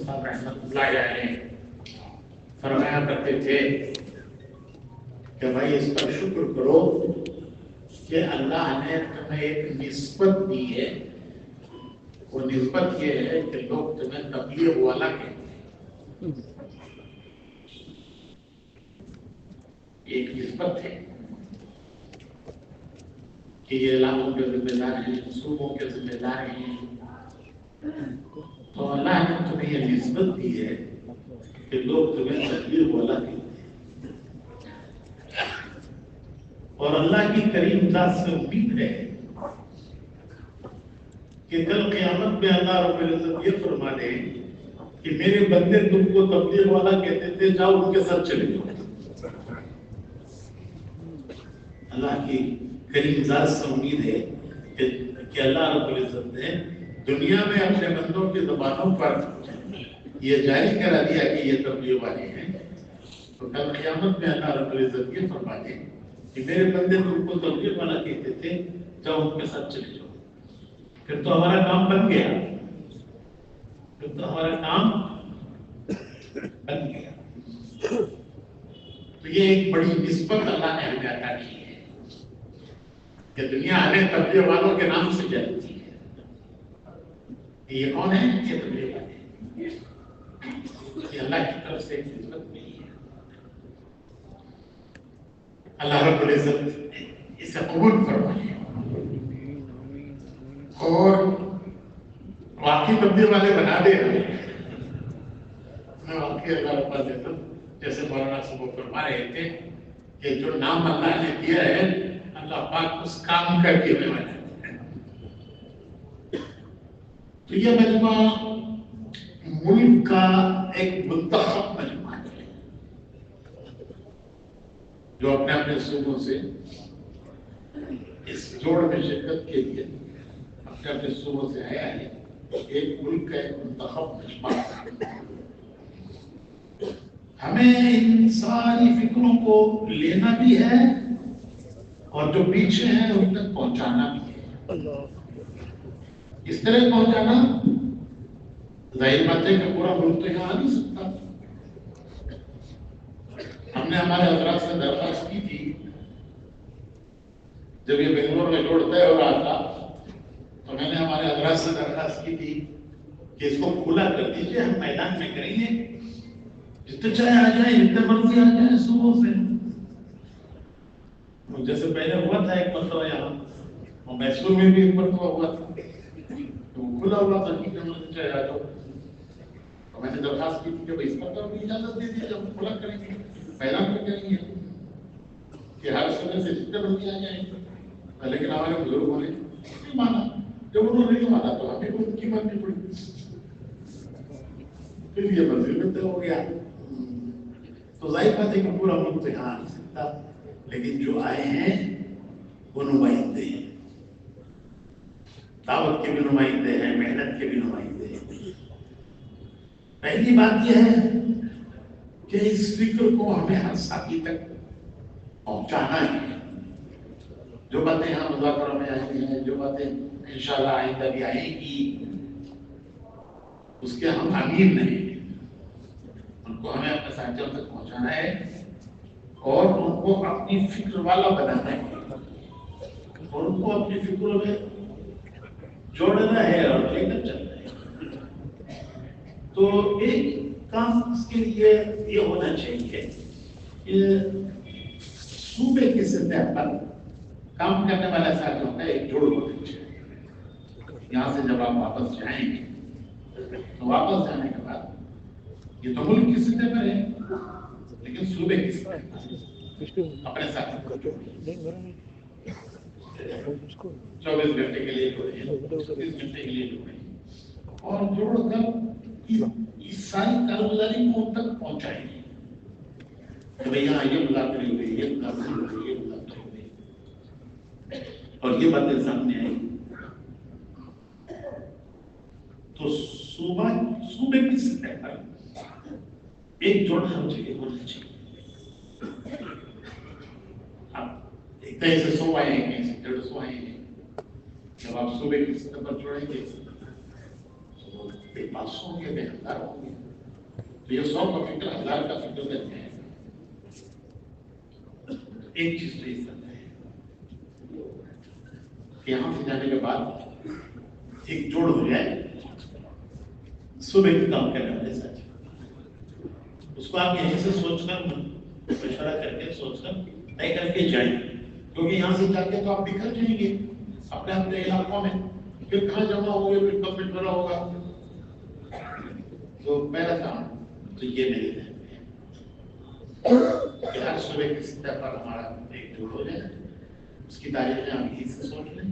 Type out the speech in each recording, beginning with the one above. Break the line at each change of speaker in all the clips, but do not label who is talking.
صاحب رحمۃ اللہ علیہ فرمایا کرتے تھے کہ بھائی اس پر شکر کرو کہ اللہ نے تمہیں ایک نسبت دی ہے. وہ نسبت یہ ہے کہ لوگ تمہیں تبلیغ والا کہتے ہیں. ایک نسبت ہے کہ یہ علاقوں کے ذمہ دار ہیں, صوبوں کے ذمہ دار ہیں. تو اللہ نے تمہیں یہ نسبت دی ہے کہ لوگ تمہیں تبلیغ والا کہتے ہیں. اور اللہ کی کریم ذات سے امید ہے کہ کل قیامت میں اللہ رب العزت یہ فرما دے کہ میرے بندے تم کو تبلیغ والا کہتے تھے, جاؤ ان کے ساتھ چلے جاؤ. اللہ کی کریم ذات سے امید ہے کہ اللہ رب العزت نے دنیا میں اپنے بندوں کی زبانوں پر یہ جاری کرا دیا کہ یہ تبلیغ والے ہیں. تو کل قیامت میں اللہ رب العزت یہ فرما دے کہ میرے بندے تم کو تبلیغ والا کہتے تھے, جاؤ ان کے ساتھ چلے جاؤ. پھر تو ہمارا کام بن گیا, پھر تو ہمارا کام بن گیا. تو یہ ایک بڑی نسبت اللہ نے ہمیں عطا کی ہے کہ دنیا ہمیں تبلیغ والوں کے نام سے جانتی ہے. یہ کون ہے؟ یہ تبلیغ والے. یہ اللہ کی طرف سے ایک نسبت نہیں ہے. اللہ رب العزت اسے قبول فرمائے اور واقعی تبلیغ والے بنا دے. میں واقعی اللہ رب العزت جیسے مولانا صاحب فرما رہے تھے کہ جو نام اللہ نے دیا ہے اللہ پاک اس کام کر کے ہمیں بنا. تو یہ مجمع ملک کا ایک منتخب مجمع ہے جو اپنے اپنے صوبوں سے اس جوڑ میں شرکت کے لیے اپنے اپنے صوبوں سے آیا ہے. ایک ملک کا ایک منتخب مجمع. ہمیں ان ساری فکروں کو لینا بھی ہے اور جو پیچھے ہیں ان تک پہنچانا بھی ہے. اس طرح پہنچانا ظاہر بات ہے کہ پورا ملک تو یہاں آ نہیں سکتا. ہم نے ہمارے حضرات سے درخواست کی تھی جب یہ بنگلور میں روڈ طے ہو رہا تھا تو میں نے ہمارے حضرات سے درخواست کی تھی کہ اس کو کھلا کر دیجیے, ہم میدان میں کریں گے, جتنے چاہے آ جائیں, جتنے مرضی آ جائیں صبح سے. جیسے پہلے ہوا تھا ایک مرتبہ یہاں اور میسور میں بھی ایک مرتبہ ہوا تھا تو وہ کھلا ہوا تھا کہ مرضی چاہے آ جاؤ. تو میں نے درخواست کی تھی کہ اس پر تو بھی اجازت دے دیجیے, جب ہم کھلا کریں گے میدان میں کریں گے کہ ہر سنے سے جتنے مرضی آ جائیں. لیکن ہمارے بزرگوں نے نہیں مانا. جب انہوں نے نہیں مانا تو ہمیں ان کی ماننی پڑی. پھر یہ منزل میں طے ہو گیا. تو ظاہر بات ہے کہ پورا ملک تو یہاں آ نہیں سکتا, لیکن جو آئے ہیں وہ نمائندے ہیں, دعوت کے بھی نمائندے ہیں, محنت کے بھی نمائندے ہیں. پہلی بات یہ ہے کہ اس فکر کو ہمیں ہر ساتھی تک پہنچانا ہے. جو باتیں یہاں مذاکرہ میں آئی ہیں, جو باتیں انشاءاللہ آئندہ بھی آئیں گی, اس کے ہم امیر نہیں, ان کو ہمیں اپنے ساتھیوں تک پہنچانا ہے اور ان کو اپنی فکر والا بنانا ہے اور ان کو اپنی فکروں میں جوڑنا ہے اور لے کر چلنا ہے. تو ایک کام اس کے لیے یہ ہونا چاہیے کہ صوبے کی سطح پر کام کرنے والا ساتھیوں کا ایک جوڑ ہونا چاہیے. یہاں سے جب آپ واپس جائیں گے تو واپس جانے کے بعد یہ تو ملک کی سطح پر ہے لیکن صوبے کی سطح پر اپنے ساتھ 24 گھنٹے کے لیے جوڑیں, 30 گھنٹے کے لیے جوڑیں اور جوڑ کر اس ساری کارگزاری کو ان تک پہنچائیں گے کہ بھئی یہاں یہ مذاکرے ہوئے, یہ مذاکرے ہوئے, یہ مذاکرے ہوئے اور یہ باتیں سامنے آئی. تو صوبے کی سطح پر ایک جوڑ ہر جگہ ہونا چاہیے. اب ایک طرح سے 100 آئے ہیں, 150 آئے ہیں, جب آپ صوبے کی سطح پر جوڑیں گے تو بے پاس ہوں گے، بے ہزار ہوں گے، تو یہ 100 کا فکر 1000 کا فکر کرتے ہیں. ایک چیز تو یہ کرتا ہے کہ یہاں سے جانے کے بعد ایک جوڑ ہو جائے صبح کے کام کرنے والے ساتھی، اس کو آپ یہیں سے سوچ کر مشورہ کر کے سوچ کر طے کر کے جائیں، کیونکہ یہاں سے جا کے تو آپ بکھر جائیں گے اپنے اپنے علاقوں میں، پھر کہاں جمع ہوں گے، پھر کب مشورہ ہوگا. تو پہلا کام تو یہ میرے ذہن میں ہے کہ ہر صبح کی سطح پر ہمارا ایک جوڑ ہو جائے، اس کی تاریخیں آپ یہیں سے سوچ لیں،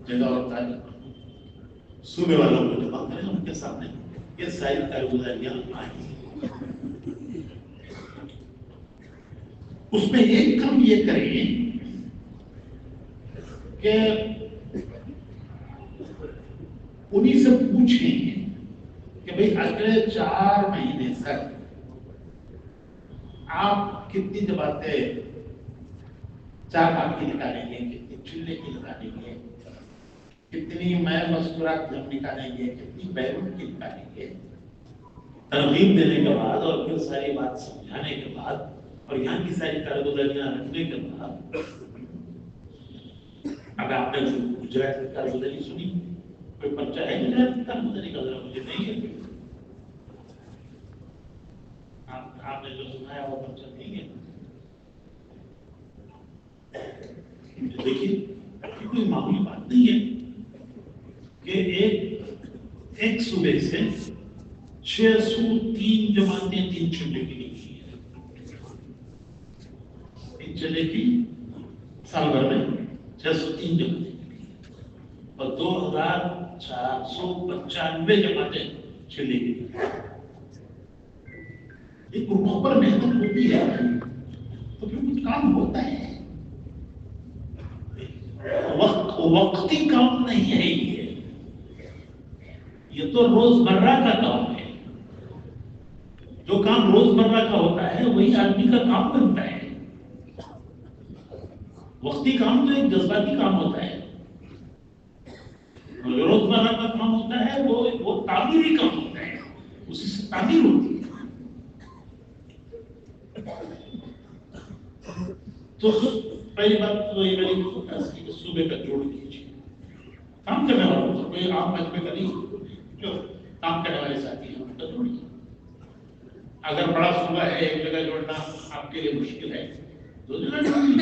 جگہ اور تاریخ صوبے والوں کو جمع کریں، ان کے سامنے یہ ساری کارگزاریاں آئیں. اس میں ایک کام یہ کریں کہ انہیں سے پوچھیں کہ بھئی اگلے 4 مہینے تک آپ کتنی جماعتیں چاہ کی نکالیں گے، کتنی چلے کی نکالیں گے، کتنی میں مذکورات جب نکالیں گے، کتنی بیرون کی نکالیں گے. ترغیب دینے کے بعد اور پھر ساری بات سمجھانے کے بعد اور یہاں کی ساری کارگزاریاں رکھنے کے بعد، اگر آپ نے گجرات کی کارگزاری سنی، کوئی پرچہ ہے گجرات کی کارگزاری کا؟ ذرا مجھے نہیں ہے، آپ نے جو سنایا وہ پرچہ نہیں ہے. دیکھیے یہ کوئی معمولی بات نہیں ہے کہ ایک صوبے سے 603 جماعتیں 3 چلے کی نکلی ہیں. 3 چلے کی سال بھر میں 603 جماعتیں نکلی اور 2495 جماعتیں چلے کی نکلی. ایک گروہوں پر محنت ہوتی ہے تو پھر کچھ کام ہوتا ہے. وقتی کام نہیں ہے یہ تو روزمرہ کا کام ہے. جو کام روزمرہ کا ہوتا ہے وہی آدمی کا کام بنتا ہے. وقتی کام تو ایک جذباتی کام ہوتا ہے، جو روزمرہ کا کام ہوتا ہے وہ تعمیری کام ہوتا ہے، اسی سے تعمیر ہوتی ہے. تو پہلی بات تو یہ میری صوبے کا جوڑ کیجیے. کام کرنے والوں کو کوئی عام مجمع کا نہیں، جو کام کرنے والے ساتھی ہیں ان کا جوڑیے. اگر بڑا صوبہ ہے ایک جگہ جوڑنا آپ کے لیے مشکل ہے، 2 جگہ جوڑیے،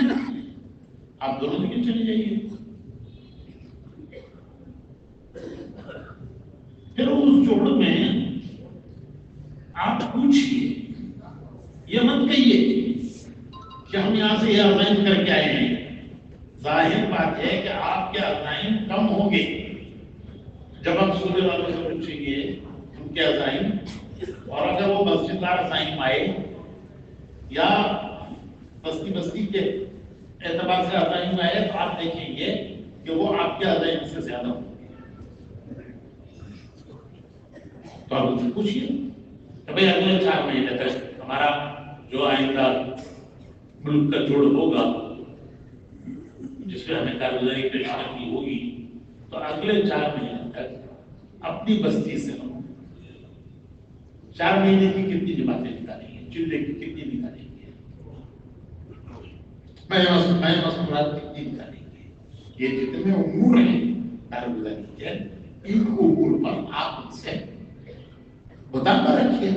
آپ دونوں جگہ چلے جائیے. پھر اس جوڑ میں آپ پوچھیے، یہ مت کہیے کہ ہم یہاں سے یہ عزائم کر کے آئے ہیں. ظاہر بات ہے کہ آپ کے عزائم کم ہوں گے جب آپ صوبے والوں سے پوچھیں گے ان کے عزائم، اور اگر وہ مسجد دار عزائم آئے یا بستی بستی کے اعتبار سے عزائم آئے تو آپ دیکھیں گے کہ وہ آپ کے عزائم سے زیادہ ہوں گے. تو آپ ان سے پوچھیے کہ بھائی اگلے 4 مہینے تک ہمارا جو آئندہ ملک کا جوڑ ہوگا جس میں ہمیں کارگزاری پیش کرنی ہوگی، تو اگلے 4 مہینے تک اپنی بستی سے ہم 4 مہینے کی کتنی جماعتیں نکالیں گے، چلے کی کتنی نکالیں گے، میں مذکورات کتنی نکالیں گے. یہ جتنے امور ہیں کارگزاری کے، ان امور پر آپ ان سے بتانا رکھیے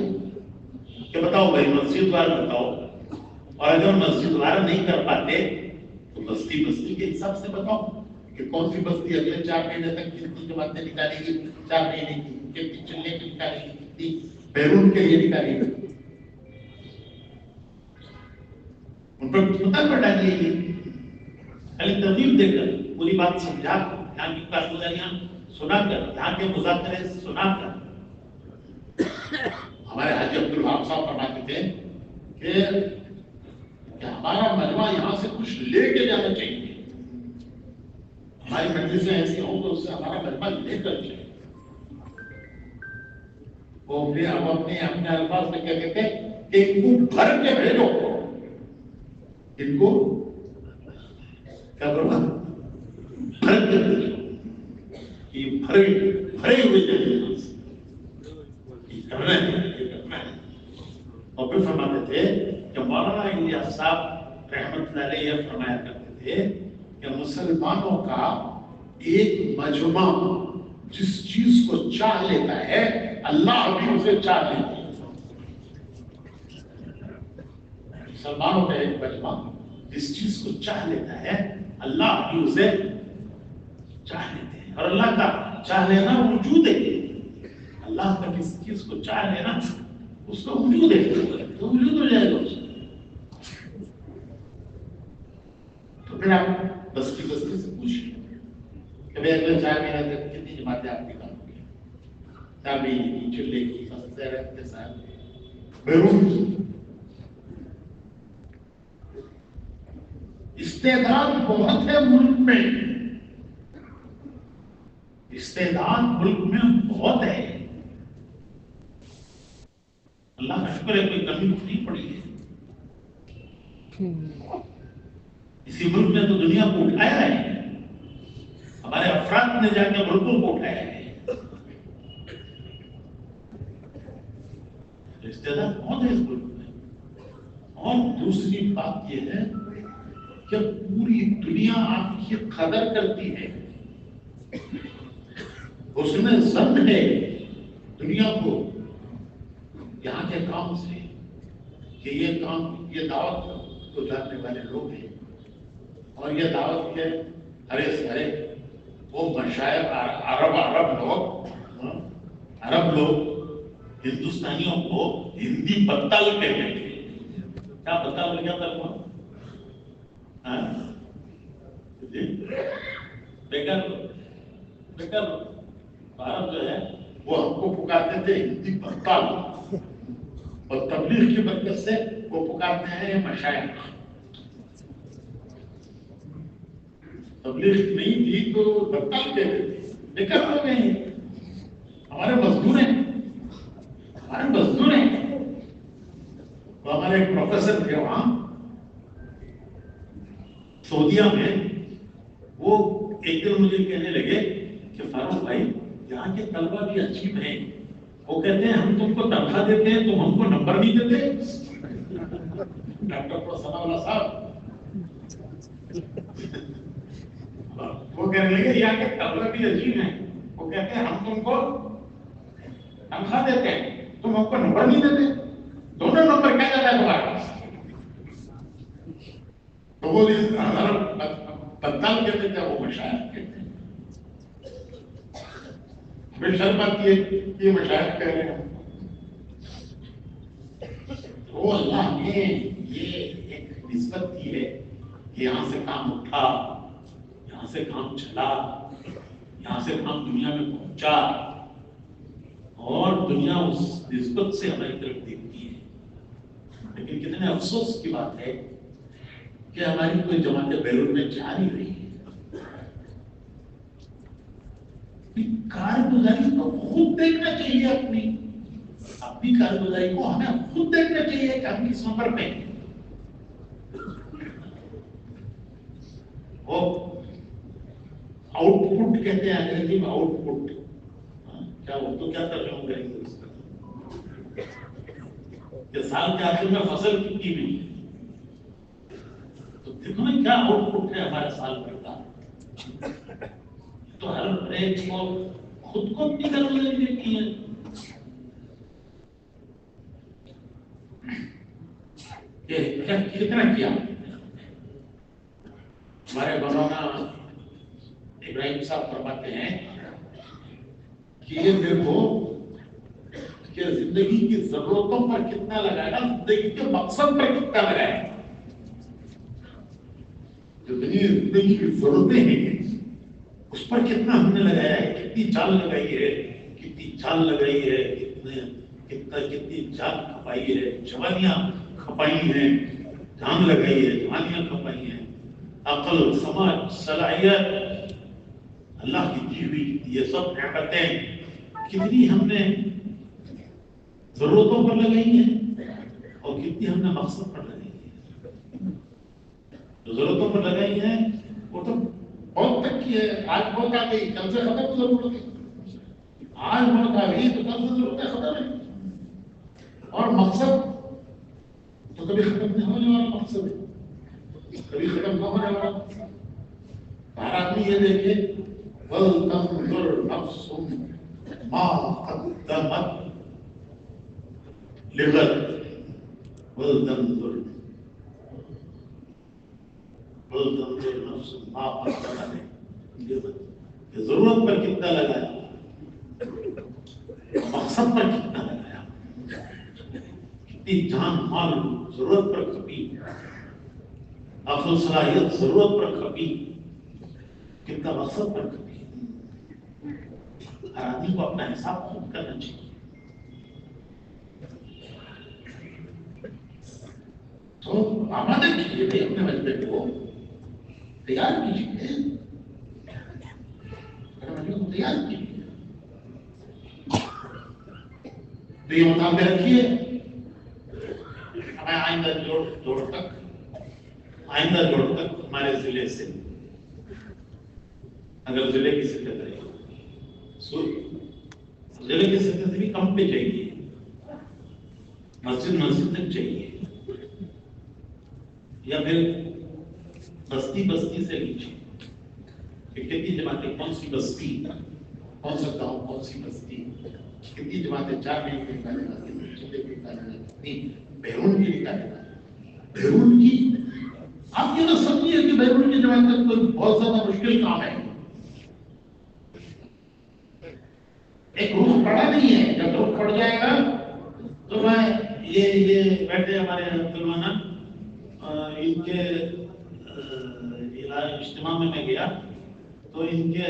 کہ بتاؤ بھائی مسجد وار بتاؤ، اور اگر مسجد وار نہیں کر پاتے تو بستی بستی کے حساب سے بتاؤ کہ کون سی بستی اگلے 4 مہینے تک کتنی جماعتیں نکالے گی، 4 مہینے کی کتنی چلنے کی نکالے گی، کتنی بیرون کے لیے نکالے گی. ان پر مطلب پر ڈالیے گی، خالی ترغیب دے کر پوری بات سمجھا کر یہاں کی کارگزاریاں سنا کر یہاں کے مذاکرے سنا کر. ہمارے حاجی عبدالوہاب صاحب فرماتے تھے کہ ہمارا مجمع یہاں سے کچھ لے کے جانا چاہیے. ہماری مجلسیں ایسی ہوں تو اس سے ہمارا مجمع لے کر چاہیے. وہ پھر ہم اپنے الفاظ میں کہتے تھے کہ ان کو بھر کے بھیجو، ان کو کیا کرنا بھر کے بھیجو، یہ بھرے ہوئے جائیں. کرنا ہے، یہ کرنا ہے. اور پھر فرماتے تھے کہ مولانا الیاس صاحب رحمت اللہ علیہ یہ فرمایا کرتے تھے کہ مسلمانوں کا ایک مجمع جس چیز کو چاہ لیتا ہے اللہ بھی اسے چاہ لیتا ہے. مسلمانوں کا ایک مجمع جس چیز کو چاہ لیتا ہے اللہ بھی اسے چاہ لیتے ہیں. اور اللہ کا چاہ لینا وجود ہے. اللہ کا کسی چیز کو چاہ لینا اس کا وجود ہے تو وجود ہو جائے گا اس کا. تو پھر آپ بستی سے پوچھیں کہ بھائی اگلے 4 مہینے تک کتنی جماعتیں آپ کی کام ہوگی. چابی چلے کی سستے کے ساتھ بیرون استعداد بہت ہے ملک میں. استعداد ملک میں بہت ہے. اللہ کا شکر ہے کوئی کمی نہیں پڑی ہے. اسی ملک نے تو دنیا کو اٹھایا ہے. ہمارے افراد نے جا کے ملکوں کو اٹھایا ہے. استعداد بہت ہے اس ملک میں. اور دوسری بات یہ ہے کہ پوری دنیا آپ کی قدر کرتی ہے. اس میں ظن ہے دنیا کو یہاں کے کام سے کہ یہ کام یہ دعوت کو جاننے والے لوگ ہیں اور یہ دعوت کے ہرے سارے وہ مشائخ عرب لوگ ہندوستانیوں کو ہندی بتال کہتے ہیں. کیا بتال کیا تھا؟ بیکار عرب جو ہے وہ ہم کو پکارتے تھے ہندی بتال اور تبلیغ کی برکت سے وہ پکارتے ہیں مشائخ. تبلیغ نہیں تھی تو بتال کہتے تھے. بیکار ہو گئے ہیں. ہمارے مزدور ہیں. تو ہمارے ایک پروفیسر تھے وہاں سعودیہ میں. وہ ایک دن مجھے کہنے لگے کہ فاروق بھائی یہاں کے طلبہ بھی عجیب ہیں. وہ کہتے ہیں ہم تم کو تنخواہ دیتے ہیں تم ہم کو نمبر نہیں دیتے. ڈاکٹر ثنا اللہ صاحب وہ کہنے لگے یہاں کے طلبہ بھی عجیب ہیں. وہ کہتے ہیں ہم تم کو تنخواہ دیتے ہیں تم ہم کو نمبر نہیں دیتے. دونوں نمبر کیا جاتا ہے تمہارے پاس. تو وہ بدنام کہتے تھے وہ مشاہد کہتے ہیں. ہمیں شرم آتی ہے کہ یہ مشاہد کہہ رہے ہیں. وہ اللہ نے یہ ایک نسبت دی ہے کہ یہاں سے کام اٹھا, یہاں سے کام چلا, یہاں سے کام دنیا میں پہنچا اور دنیا اس نسبت سے ہماری طرف دیکھتی ہے. لیکن کتنے افسوس کی بات ہے کہ ہماری کوئی جماعتیں بیرون میں جا نہیں رہی ہے. کارگزاری تو خود دیکھنا چاہیے. اپنی کارگزاری کو ہمیں خود دیکھنا چاہیے کہ ہم کس نمبر پہ ہیں. وہ آؤٹ پٹ کہتے ہیں انگریزی میں. آؤٹ پٹ کیا اردو کیا ترجمہ کریں گے اس کا کہ سال کے آخر میں فصل کتنی ہوئی ہے. تو دیکھو نا کیا آؤٹ پٹ ہے ہمارے سال بھر کا. تو ہر ایک کو خود کو اپنی کارگزاری دیکھنی ہے. کتنا کیا ہمارے مولانا ابراہیم صاحب فرماتے ہیں کہ یہ دیکھو کہ زندگی کی ضرورتوں پر کتنا لگائے گا, زندگی کے مقصد پر کتنا لگائے گا. زندگی کی ضرورتیں ہیں اس پر کتنا ہم نے لگایا ہے, کتنی جان لگائی ہے, کتنی جان لگائی ہے, کتنی جان کھپائی ہے, جوانیاں کھپائی ہیں, جان لگائی ہے, جوانیاں کھپائی ہیں. عقل, سمجھ, صلاحیت اللہ کی دی ہوئی یہ سب نعمتیں کتنی ہم نے ضرورتوں پر لگائی ہیں اور کتنی ہم نے مقصد پر لگائی ہے. جو ضرورتوں پر لگائی ہیں وہ تو بہت تک کی ہے. آج بہت آ گئی, کل سے ختم ضرورت ہے. آج بہت آ گئی تو کل سے ضرورت ہے ختم ہے. اور مقصد تو کبھی ختم نہیں ہونے والا مقصد ہے، کبھی ختم نہ ہونے والا مقصد۔ ہر آدمی یہ دیکھے وَلْتَنْظُرْ نَفْسٌ مَا قَدَّمَتْ لِغَدٍ وَلْتَنْظُرْ نَفْسٌ مَا قَدَّمَتْ لِغَدٍ، کہ ضرورت پر کتنا لگایا، مقصد پر کتنا لگایا، کتنی جان مال ضرورت پر کھپی، عقل صلاحیت ضرورت پر کھپی، کتنا مقصد پر کھپی۔ ہر آدمی کو اپنا حساب خود کرنا چاہیے۔ تو آمادہ کیجیے بھائی اپنے مجمع کو، تیار کیجیے، تیار کیجیے، تو یہ مطالبے رکھیے ہمیں آئندہ جوڑ تک ہمارے ضلع سے، اگر ضلع کی سطح کرے ضلع کی سطح سے بھی کم پہ چاہیے، مسجد تک چاہیے، یا پھر بستی سے نیچے کہ کتنی جماعتیں، کون سی بستی، کون سا گاؤں، کون سی بستی، کتنی جماعتیں 4 مہینے کی نکالے گا، کتنی چلے کی نکالے گا، کتنی بیرون کی نکالے گا۔ بیرون کی آپ یہ نہ سمجھیے کہ بیرون کی جماعتیں کوئی بہت زیادہ مشکل کام ہے، ایک روح پڑا نہیں ہے، جب روح پڑ جائے گا تو میں یہ بیٹھے ہمارے مسلمان ان کے اجتماع میں گیا تو ان کے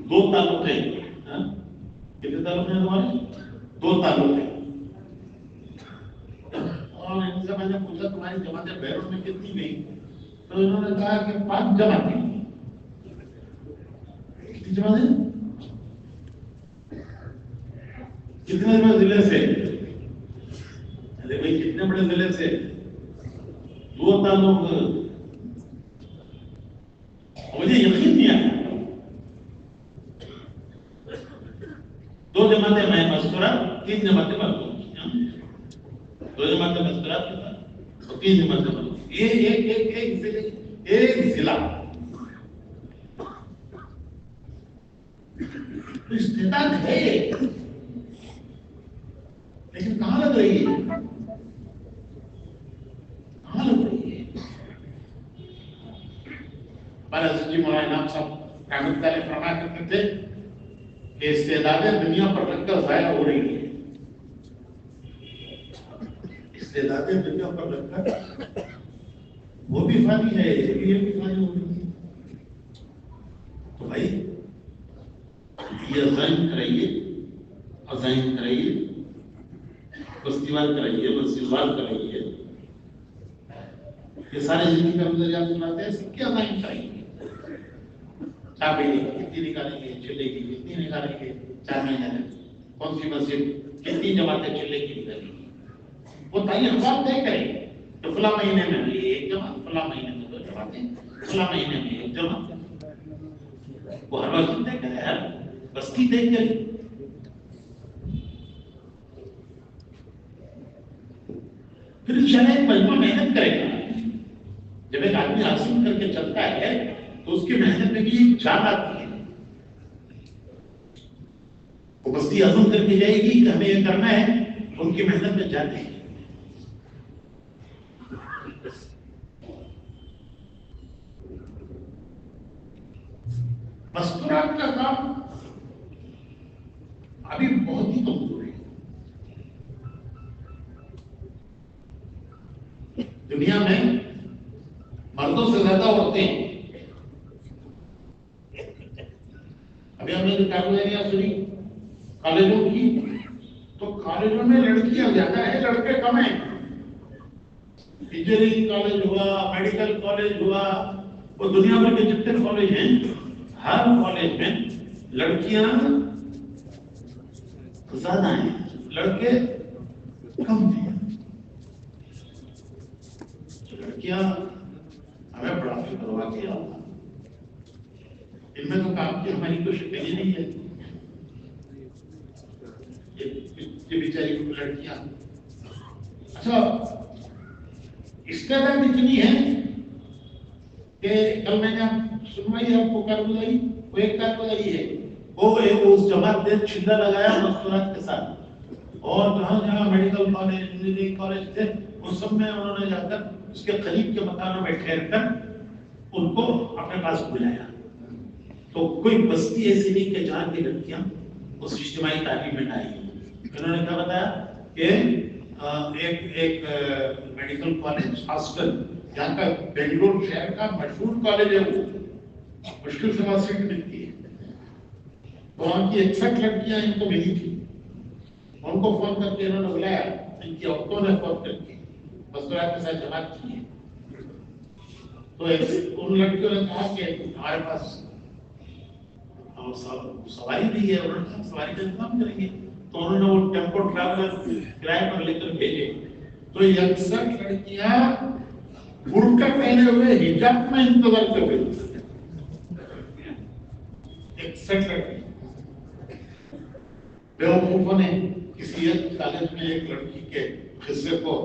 2 تعلق ہیں، کتنے تعلق ہیں ہمارے؟ 2 تعلق ہیں، اور ان سے میں نے پوچھا تمہاری جماعتیں بیرون میں کتنی گئی، تو انہوں نے کہا کہ 5 جماعتیں۔ کتنی جماعتیں؟ کتنے بڑے ضلع سے؟ ارے بھائی کتنے بڑے ضلع سے؟ 2 تعلق، مجھے یقین نہیں آیا۔ 2 جماعتیں میں مذکورات، 3 جماعتیں مذکورات، 2 جماعتیں مذکورات کے ساتھ اور 3 جماعتیں مذکورات، ایک ضلع۔ استعداد ہے لیکن کہاں لگ رہی ہے؟ کہاں لگ رہی ہے؟ ہمارے حضرت جی مولانا انعام صاحب رحمۃ اللہ علیہ فرمایا کرتے تھے کہ استعدادیں دنیا پر رکھ کر ضائع ہو رہی ہیں، استعدادیں دنیا پر رکھ کر وہ بھی فانی ہے، یہ بھی فانی ہو رہی ہے۔ تو بھائی یہ عزائم کرائیے، بستیوار کرائیے، مسجدوار کرائیے، یہ سارے زندگی کا نظریات سناتے ہیں، سب کے عزائم کرائیے۔ چابے کتنی نکالیں گے، چلے کی کتنی نکالیں گے، 4 مہینے میں کون سی مسجد، کتنی جماعتیں چلے کی نکالیں گی، وہ تعین حساب طے کریں تو فلاں مہینے میں ایک جماعت، فلاں مہینے میں 2 جماعتیں، فلاں مہینے میں 1 جماعت، وہ ہر مسجد طے کرے، ہر بستی طے کرے۔ پھر انشاءاللہ ایک مجموعہ محنت کرے گا، جب ایک آدمی حاصل کر کے چلتا ہے تو اس کی محنت میں بھی ایک جان آتی ہے، وہ بستی عزم کر کے جائے گی کہ ہمیں یہ کرنا ہے، ان کی محنت میں جاتے ہیں۔ مستورات کا کام ابھی بہت ہی کمزور ہے، دنیا میں مردوں سے زیادہ عورتیں ہیں۔ ابھی ہم نے جو کارروائیاں سنی کالجوں کی، تو کالجوں میں لڑکیاں زیادہ ہیں، لڑکے کم ہیں۔ انجینئرنگ کالج ہوا، میڈیکل کالج ہوا، وہ دنیا بھر کے جتنے کالج ہیں، ہر کالج میں لڑکیاں زیادہ ہیں، لڑکے کم ہیں۔ لڑکیاں ہمیں بڑا فکر ہوا کیا، ان میں تو کام کی ہماری کوئی شکل ہی نہیں ہے، یہ بیچاری لڑکیاں. اچھا استعداد اتنی ہے کہ کل میں نے سنوائی آپ کو کارگزاری، وہ ایک کارگزاری ہے، وہ اس جماعت نے چھلا لگایا مستورات کے ساتھ، اور جہاں جہاں میڈیکل کالج انجینئرنگ کالج تھے اس سب میں انہوں نے جا کر اس کے قریب کے مکانوں میں ٹھہر کر ان کو اپنے پاس بلایا. تو کوئی بستی ایسی نہیں کہ جہاں کی لڑکیاں اس اجتماعی تعلیم میں نہ آئی. انہوں نے کیا بتایا کہ ایک میڈیکل کالج ہاسٹل جہاں کا بنگلور شہر کا مشہور کالج ہے، وہ مشکل سے وہاں سیٹ ملتی ہے. وہاں کی 61 لڑکیاں ان کو ملی تھی. ان کو فون کر کے انہوں نے بلایا، ان کی عورتوں نے فون کر کے مستورات کے ساتھ جماعت کی ہے. تو ان لڑکیوں نے کہا کہ ہمارے پاس سواری بھی ہے، انہوں نے سواری کا انتظام کریں گے. تو انہوں نے وہ ٹیمپو ٹریولر کرائے پر لے کر بھیجے. تو 61 لڑکیاں برقع پہنے ہوئے حجاب میں انتظار کر رہی تھی. 61 لڑکی. بیوقوفوں نے کسی ایک کالج میں ایک لڑکی کے قصے کو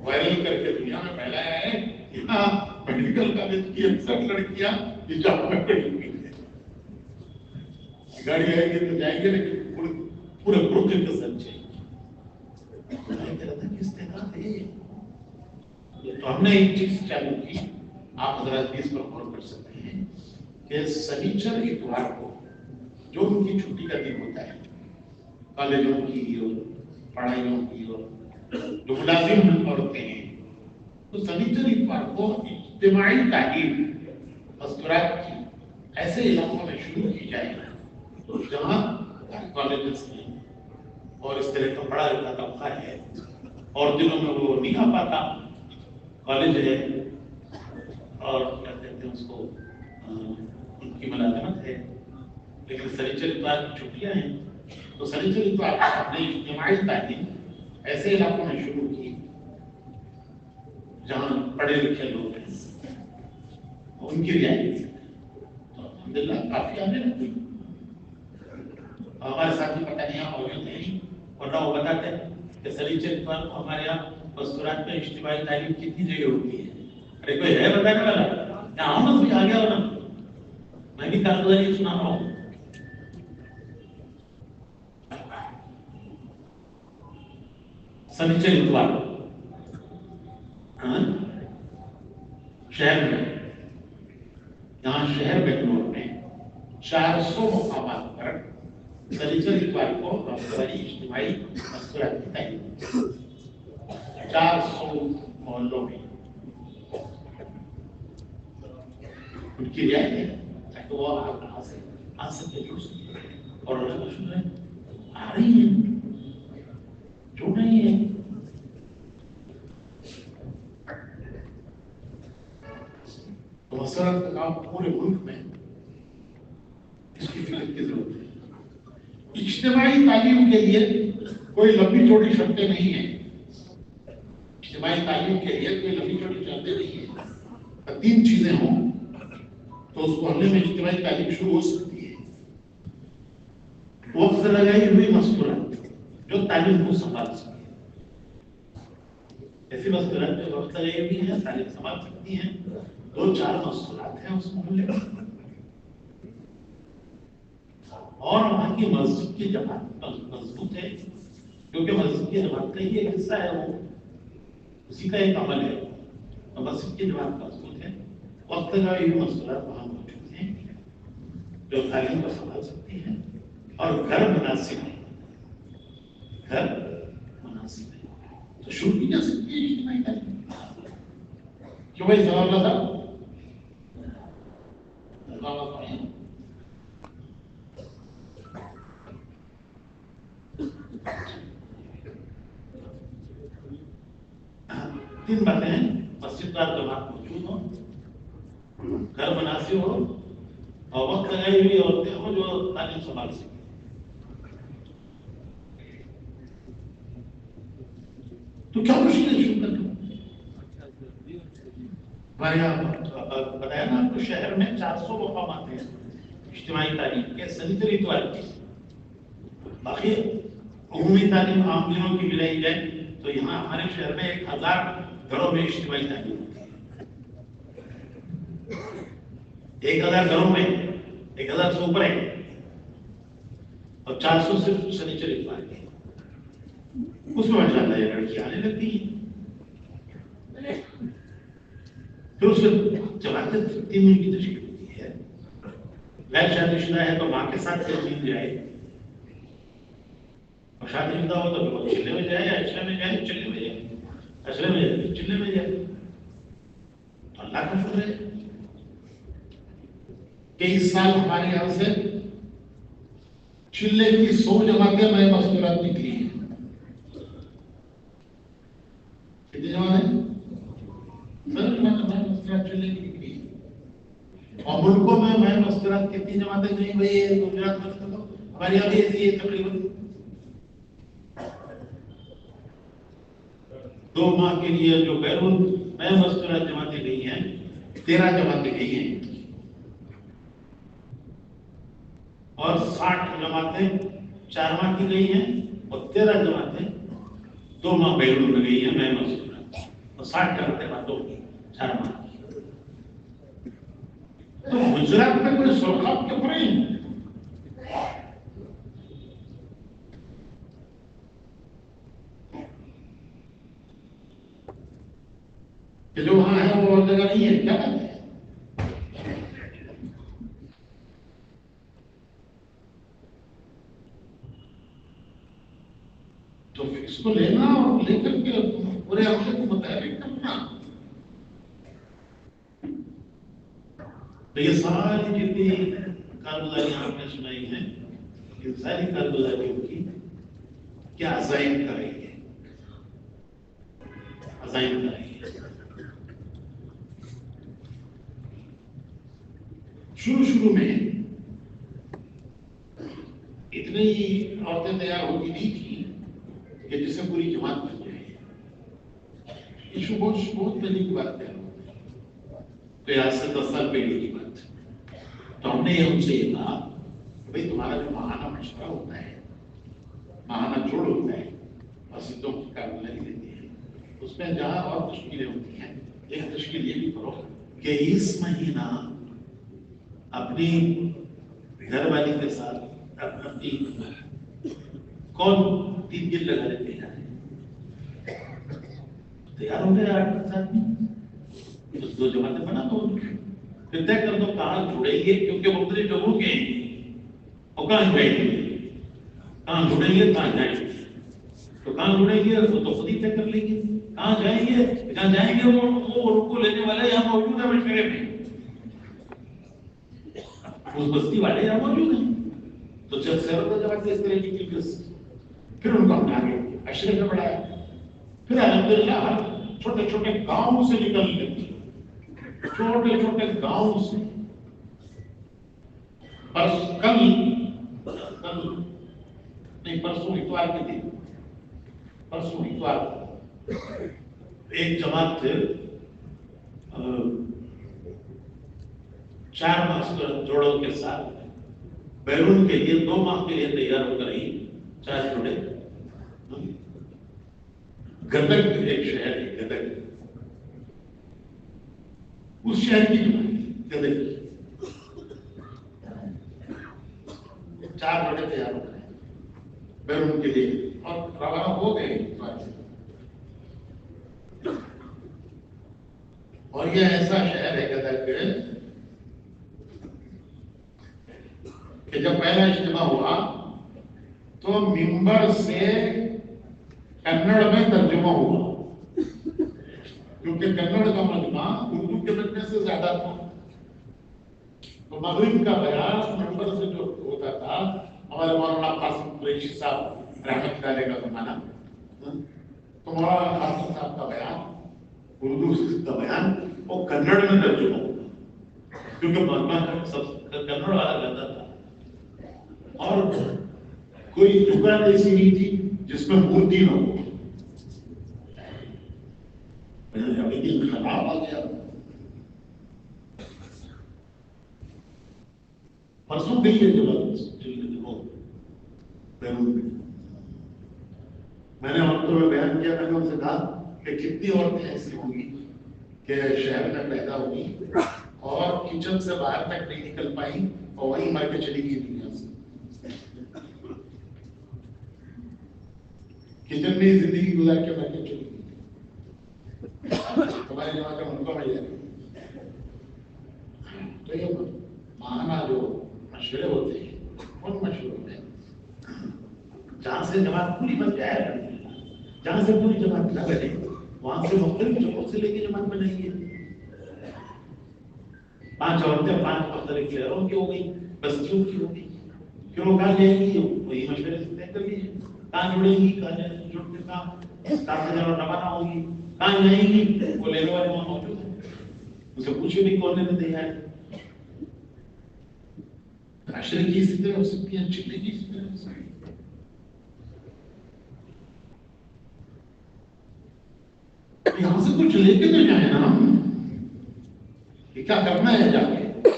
وائرل کر کے دنیا میں پھیلایا ہے. یہاں میڈیکل کالج کی 61 لڑکیاں حجاب میں پڑی ہوئی ہیں. گاڑی آئے گی تو جائیں گے لیکن پورے برقعے کے ساتھ چاہیے. کس طرح ہے؟ تو ہم نے ایک چیز چالو کی، آپ حضرات بھی اس پر غور کر سکتے ہیں کہ سنیچر اتوار کو جو ان کی چھٹی کا دن ہوتا ہے، کالجوں کی اور پڑھائیوں کی اور جو ملازم عورتیں ہیں، تو سنیچر اتوار کو اجتماعی تعلیم مستورات کی ایسے علاقوں میں شروع کی جائے جہاں کالجز ہیں اور اس طرح کا بڑا طبقہ ہے اور دنوں میں وہ نہیں آ پاتا. کالج ہے اور کیا کہتے ہیں اس کو، ان کی ملازمت ہے، لیکن سنیچر اتوار کی چھٹیاں ہیں. تو سنیچر اتوار نے اجتماعی تعلیم ایسے علاقوں میں شروع کی جہاں پڑھے لکھے لوگ ہیں، ان کی رعایت. تو الحمدللہ کافی آنے لگی. ہمارے ساتھ بھی پتہ نہیں یہاں موجود نہیں، ورنہ وہ بتاتے ہیں کہ سنیچر اتوار کو ہمارے یہاں مستورات میں اجتماعی تعلیم کتنی جگہ ہوتی ہے. ارے کوئی ہے بتانے والا؟ یہاں آؤ نا، کوئی آ گیا ہو نا، میں بھی کارگزاری سنا رہا ہوں. سنیچر اتوار شہر میں، یہاں شہر بنگلور میں 400 مقامات پر سنیچر اتوار کو ہفتواری اجتماعی مستورات کی تعلیم 400 محلوں میں ان کی رعایت ہے تاکہ وہ آ سکے جڑ سکے. اور آ رہی ہیں، جو نہیں ہے. تو مسورات کا کام پورے ملک میں اس کی فکر کی ضرورت ہے. اجتماعی تعلیم کے لیے کوئی لمبی چوڑی شرطیں نہیں ہیں. اجتماعی تعلیم کے لیے کوئی لمبی چوڑی شرطیں نہیں ہیں. 3 چیزیں ہوں تو اس محلے میں اجتماعی تعلیم شروع ہو سکتی ہے. وقت لگائی ہوئی مستورات جو تعلیم کو سنبھال سکتی ہے. ایسی مستورات جو وقت لگائی ہوئی ہیں، تعلیم سنبھال سکتی ہیں. 2-4 مستورات ہیں اس محلے میں، اور وہاں کی مسجد کی جماعت مضبوط ہے، کیونکہ مسجد کی جماعت کا یہ حصہ ہے، وہ اسی کا ایک عمل ہے. تو مسجد کی جماعت مضبوط ہے. وقت لگائی ہوئی مستورات وہاں موجود ہیں جو تعلیم کو سنبھال سکتی ہیں. اور گھر مناسب ہے، گھر مناسب ہے تو شروع کی جا سکتی ہے اجتماعی تعلیم. کیوں بھائی سوال اللہ صاحب؟ تین باتیں ہیں: مسجد دار جماعت موجود ہو، گھر مناسب ہو، اور وقت لگائی ہوئی عورتیں ہوں جو تعلیم سنبھال سکیں. تو کیا مشکل شروع کر دوں؟ ہمارے یہاں بتایا نا آپ کو، شہر میں 400 مقامات ہیں اجتماعی تعلیم کے سنیچر اتوار کی. باقی عمومی تعلیم عام دنوں کی ملائی جائے تو یہاں ہمارے شہر میں 1000 گھروں میں اجتماعی تعلیم ہوتی ہے. 1000 گھروں میں 1000 سے اوپر ہے اور 400 صرف سنیچر اتوار کے. اس میں ماشاء اللہ یہ لڑکی آنے لگتی ہیں. پھر اس میں جماعتیں 3 دن کی تشکیل ہوتی ہے. غیر شادی شدہ ہے تو ماں کے ساتھ ترمیم جائے اور شادی شدہ ہو تو وہ چلے میں جائے یا اشرے میں جائے چلے میں جائے اشرے میں جائے چلے میں جائے. تو اللہ کا شکر ہے کہ اس سال ہمارے یہاں سے چلے کی 100 جماعتیں میں مستورات نکلی ہیں. کتنی جماعتیں؟ چلے کی نکلی ہیں. اور ملکوں میں مستورات کتنی جماعتیں گئی بھائی گجرات میں تو ہماری یہاں بھی ایسی ہے تقریباً 2 ماہ کے لیے جو بیرون میں مستورات جماعتیں گئی ہیں 13 جماعتیں گئی ہیں اور 60 جماعتیں 4 ماہ کی گئی ہیں اور 13 جماعتیں 2 ماہ بیرون میں گئی ہیں میں مستورات اور 60 جماعتیں باتوں کی 4 ماہ کی. تو گجرات میں کوئی سرخاب کیوں نہیں کہ جو وہاں ہے وہ اور جگہ نہیں ہے کیا کرتے ہیں؟ تو اس کو لینا اور لے کر کے پورے عملے کو متحرک کرنا. تو یہ ساری جتنی کارگزاریاں آپ نے سنائی ہیں یہ ساری کارگزاریوں کی کیا عزائم کر رہی ہے عزائم کر رہی ہے. شروع میں اتنی عورتیں تیار ہوتی نہیں تھی کہ جس سے پوری جماعت بن جائے. ایشو بہت پہلے کی بات ہے تو آج سے 10 سال پہلے کی بات. تو ہم نے ان سے یہ کہا کہ بھائی تمہارا جو ماہانہ مشورہ ہوتا ہے ماہانہ جوڑ ہوتا ہے مسجدوں کی کارگزاری لیتے ہیں اس میں جہاں اور تشکیلیں ہوتی ہیں ایک تشکیل یہ بھی کرو کہ اس مہینہ اپنی گھر والی کے ساتھ اپنی کون 3 دن لگا لیتے ہیں تیار ہو گئے 8 آدمی 2 جماعتیں بنا دو پھر طے کر دو کہاں جڑیں گے کیونکہ مختلف جگہوں کے اور کہاں جڑیں گے کہاں جڑیں گے کہاں جائیں گے تو کہاں جڑیں گے وہ تو خود ہی طے کر لیں گے. کہاں جائیں گے جہاں جائیں گے وہ ان کو لینے والے یہاں موجود ہے مشورے میں اس بستی والے یہاں موجود ہیں. تو جب سیرت جماعت اس طرح کی پھر ان کو ہم نے آگے اشرے میں بڑھایا. پھر الحمدللہ ہر چھوٹے چھوٹے گاؤں سے نکل لیتی چھوٹے چھوٹے گاؤں سے کل نہیں پرسوں اتوار کے دن پرسوں اتوار ایک جماعت 4 ماستر جوڑوں کے ساتھ بیرون کے لیے 2 ماہ کے لیے تیار ہو کر رہی 4 جوڑے گدک ایک شہر ہے گدک اس شہر کی گدک 4 جوڑے تیار ہو گئے بیرون کے لیے اور روانہ ہو گئے. اور یہ ایسا شہر ہے گدک کہ جب پہلا اجتماع ہوا تو ممبر سے کنڑ میں ترجمہ ہوا کیونکہ کنڑ کا مجمع اردو کے لگنے سے زیادہ تھا. تو مغرب کا بیان ممبر سے جو ہوتا تھا ہمارے مولانا قاسم قریشی صاحب رحمت اللہ علیہ کا زمانہ تو مولانا قاسم صاحب کا بیان اردو کا بیان وہ کنڑ میں ترجمہ ہوگا کیونکہ مجمع سب کنڑ والا کرتا تھا اور کوئی دکان ایسی نہیں تھی جس میں مورتی نہ ہو. لیکن خراب آ گیا پرسوں گئی ہے جو ضرور بھی. میں نے عورتوں میں بیان کیا، میں نے ان سے کہا کہ کتنی عورتیں ایسی ہوں گی کہ شہر میں پیدا ہوئی اور کچن سے باہر تک نہیں نکل پائی اور وہیں مر کے چلی گئی دنیا سے. کچن میں زندگی گزار کے مر کے چلی گئی. ہمارے جماعت کا ملکوں میں جائے تو یہ ماہانہ جو مشورے ہوتے ہیں ان مشوروں میں جہاں سے جماعت پوری بن جائے، جہاں سے پوری جماعت نہ بنے وہاں سے مختلف جگہوں سے لے کے جماعت بنائیے. 5 عورتیں 5 مختلف شہروں کی ہو گئی، بستیوں کی ہو گئی، کیوں کہاں جائیں گی وہی مشورے سے طے کر لیجیے. کہاں جڑیں گی، کہاں جڑنے کا کہاں سے روانہ ہوگی، کہاں جائیں گی، وہ لینے والے وہاں موجود ہیں، اسے پوچھے بھی کون لینے دے ہے. معاشرے کی اسی طرح ہو سکتی ہے، چلے کی اسی طرح ہو سکتی ہے. یہاں سے کچھ لے کے تو جائیں نا، کہ کیا کرنا ہے جا کے،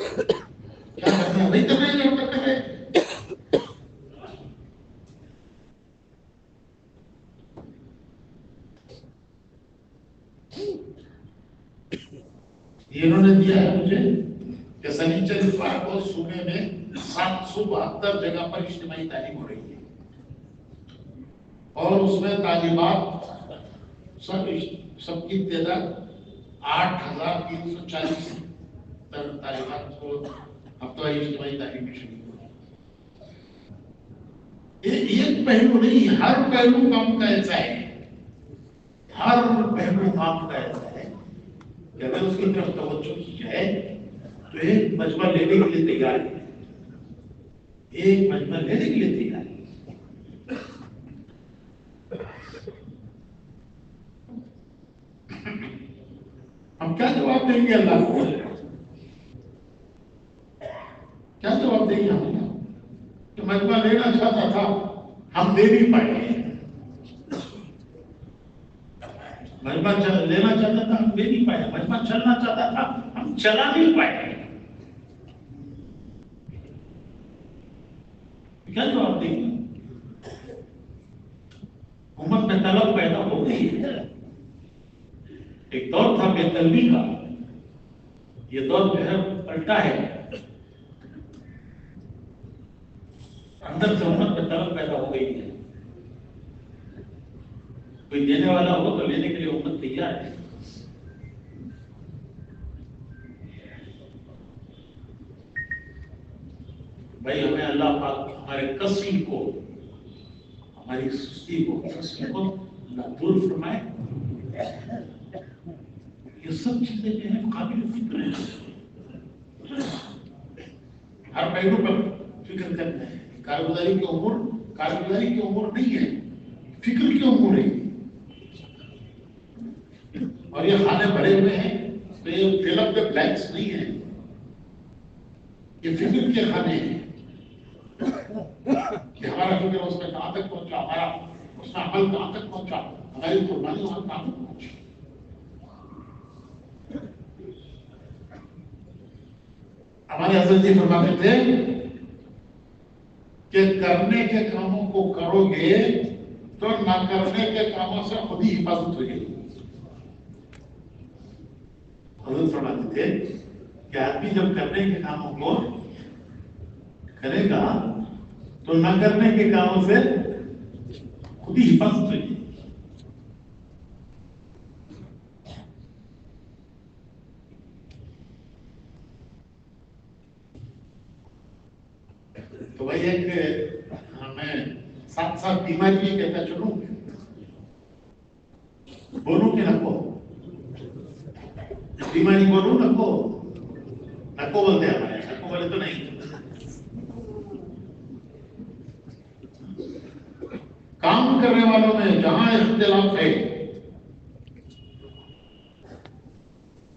کیا کرنا ہے وہی کرنا ہے جو کر رہے. یہ انہوں نے دیا ہے مجھے کہ سنیچر اتوار کو صوبے میں 772 جگہ پر اجتماعی تعلیم ہو رہی ہے اور اس میں طالبات سب کی تعداد 8340 طالبات کو ہفتہ اجتماعی تعلیم میں شریک ہو. ایک پہلو نہیں، ہر پہلو کام کا ایسا ہے، ہر پہلو کام کا ایسا ہے کہ اگر اس کی طرف توجہ کی جائے تو ایک مجمع لینے کے لیے تیار ہے، ایک مجمع لینے کے لیے تیار ہے. ہم کیا جواب دیں گے اللہ کو؟ کیا جواب دیں گے ہم؟ کہ مجمع لینا چاہتا تھا ہم دے نہیں پائے، مجمع لینا چاہتا تھا ہم دے نہیں پائے، مجمع چلنا چاہتا تھا ہم چلا نہیں پائے. کیا جواب دیں گے؟ امت میں طلب پیدا ہو گئی ہے. ایک دور تھا بے طلبی کا، یہ دور جو ہے پلٹا ہے. اندر سے امت میں طلب پیدا ہو گئی ہے. کوئی دینے والا ہو تو لینے کے لیے امت تیار ہے. بھائی ہمیں اللہ پاک ہمارے کسل کو، ہماری سستی کو، کسل کو اللہ دور فرمائے. یہ سب چیزیں جو ہیں قابل فکر ہیں. ہر پہلو پر فکر کرنا ہے. کارگزاری کی امور نہیں ہے، فکر کی امور ہے. اور یہ خانے بھرے ہوئے ہیں تو یہ فل اپ دا بلینکس نہیں ہے، یہ فکر کے خانے ہیں کہ ہمارا فکر اس میں کہاں تک پہنچا، ہمارا اس میں عمل کہاں تک پہنچا، ہماری قربانی وہاں کہاں تک پہنچی. ہمارے حضرت جی فرماتے تھے کہ کرنے کے کاموں کو کرو گے تو نہ کرنے کے کاموں سے خود ہی حفاظت ہوگی. حضرت فرماتے تھے کہ آدمی جب کرنے کے کاموں کو کرے گا تو نہ کرنے کے کاموں سے خود ہی حفاظت ہوگی. تو بھائی ایک میں ساتھ ساتھ بیماری کہتا چلوں، بولوں کہ نکو، بیماری بولوں نکو، نکو بولتے ہیں ہمارے، نکو بولے تو نہیں. کام کرنے والوں میں جہاں اختلاف ہے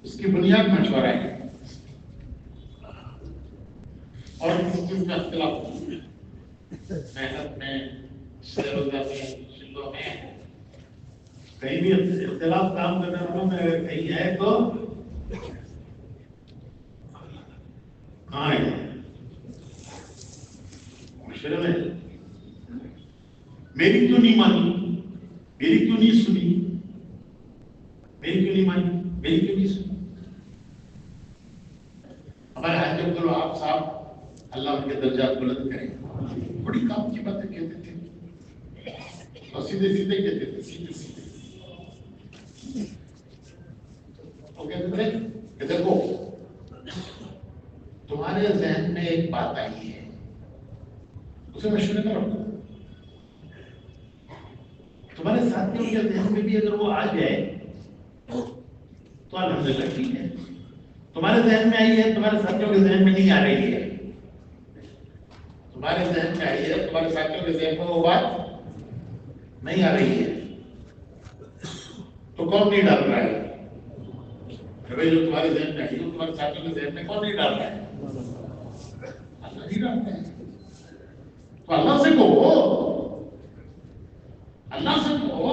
اس کی بنیاد مشورہ ہے. اور کسی چیز کا اختلاف محنت میں، سیروزہ میں، شلوں میں، کہیں بھی اختلاف کام کرنے والوں میں کہیں ہے تو کہاں ہے؟ مشورے میں. میری کیوں نہیں مانی، میری کیوں نہیں سنی، میری کیوں نہیں مانی، میری کیوں نہیں سنی؟ ہمارے حاجی عبدالوہاب صاحب اللہ ان کے درجات بلند کریں، بڑی کام کی باتیں کہتے تھے اور سیدھے سیدھے کہتے تھے، سیدھے سیدھے وہ کہتے تھے کہ دیکھو تمہارے ذہن میں ایک بات آئی ہے، اسے مشورے میں رکھو، تمہارے ساتھیوں کے ذہن میں بھی اگر وہ آ جائے تو الحمدللہ ٹھیک ہے، تمہارے ذہن میں آئی ہے، تمہارے ساتھیوں کے ذہن میں نہیں آ رہی ہے، تمہارے ذہن میں آئی ہے، تمہارے ساتھیوں کے ذہن میں وہ بات نہیں آ رہی ہے، تو کون نہیں ڈال رہا ہے؟ بھائی جو تمہارے ذہن میں آئی ہے تمہارے ساتھیوں کے ذہن میں کون نہیں ڈال رہا ہے؟ اللہ نہیں ڈالتا ہے، تو اللہ سے کہو، اللہ سے کہو،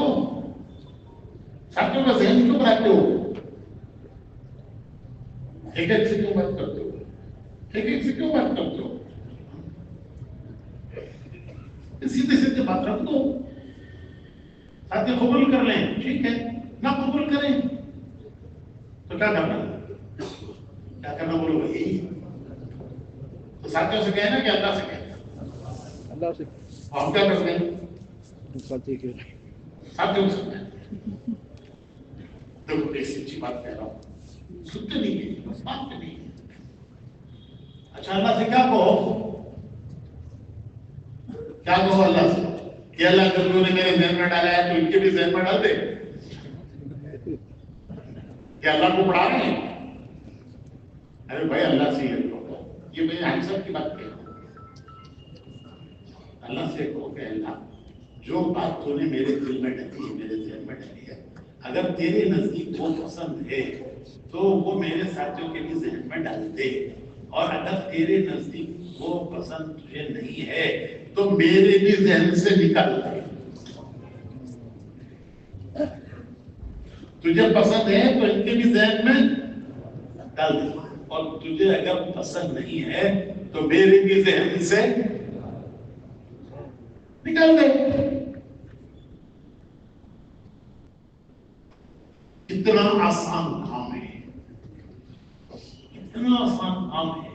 ساتھیوں کا ذہن کیوں بناتے ہو؟ ایک ایک سے کیوں بات کرتے ہو؟ ایک ایک سے کیوں بات کرتے ہو؟ سیدھے سیدھے بات رکھ دو، ساتھی قبول کر لیں ٹھیک ہے، نہ قبول کریں تو کیا کرنا، کیا کرنا بولو بھائی؟ تو ساتھیوں سے کہنا کہ اللہ سے کہنا، اللہ سے ہم کیا کرتے ہیں؟ ساتھیوں سے کہنا، دیکھو ایسی اچھی بات کہہ رہا ہوں، سنتے نہیں ہیں، بس مانتے نہیں ہیں۔ اچھا اللہ سے کیا کہو، کیا کہو اللہ سے کہ اللہ اگر تو نے میرے ذہن میں ڈالا ہے تو ان کے بھی ذہن میں ڈال دے، کہ اللہ کو پڑھا رہے ہیں؟ ارے بھائی اللہ سے یہ کہو، یہ میں آنسر کی بات کہہ رہا ہوں، اللہ سے کہو کہ اللہ جو بات تو نے میرے دل میں ڈلی ہے، میرے ذہن میں ڈلی ہے، اگر تیرے نزدیک وہ پسند ہے تو وہ میرے ساتھیوں کے بھی ذہن میں ڈال دے، اور اگر تیرے نزدیک وہ پسند تجھے نہیں ہے تو میرے بھی ذہن سے نکال دے، تجھے پسند ہے تو ان کے بھی ذہن میں ڈال دے، اور تجھے اگر پسند نہیں ہے تو میرے بھی ذہن سے نکال دے۔ اتنا آسان کام ہے، اتنا آسان کام ہے،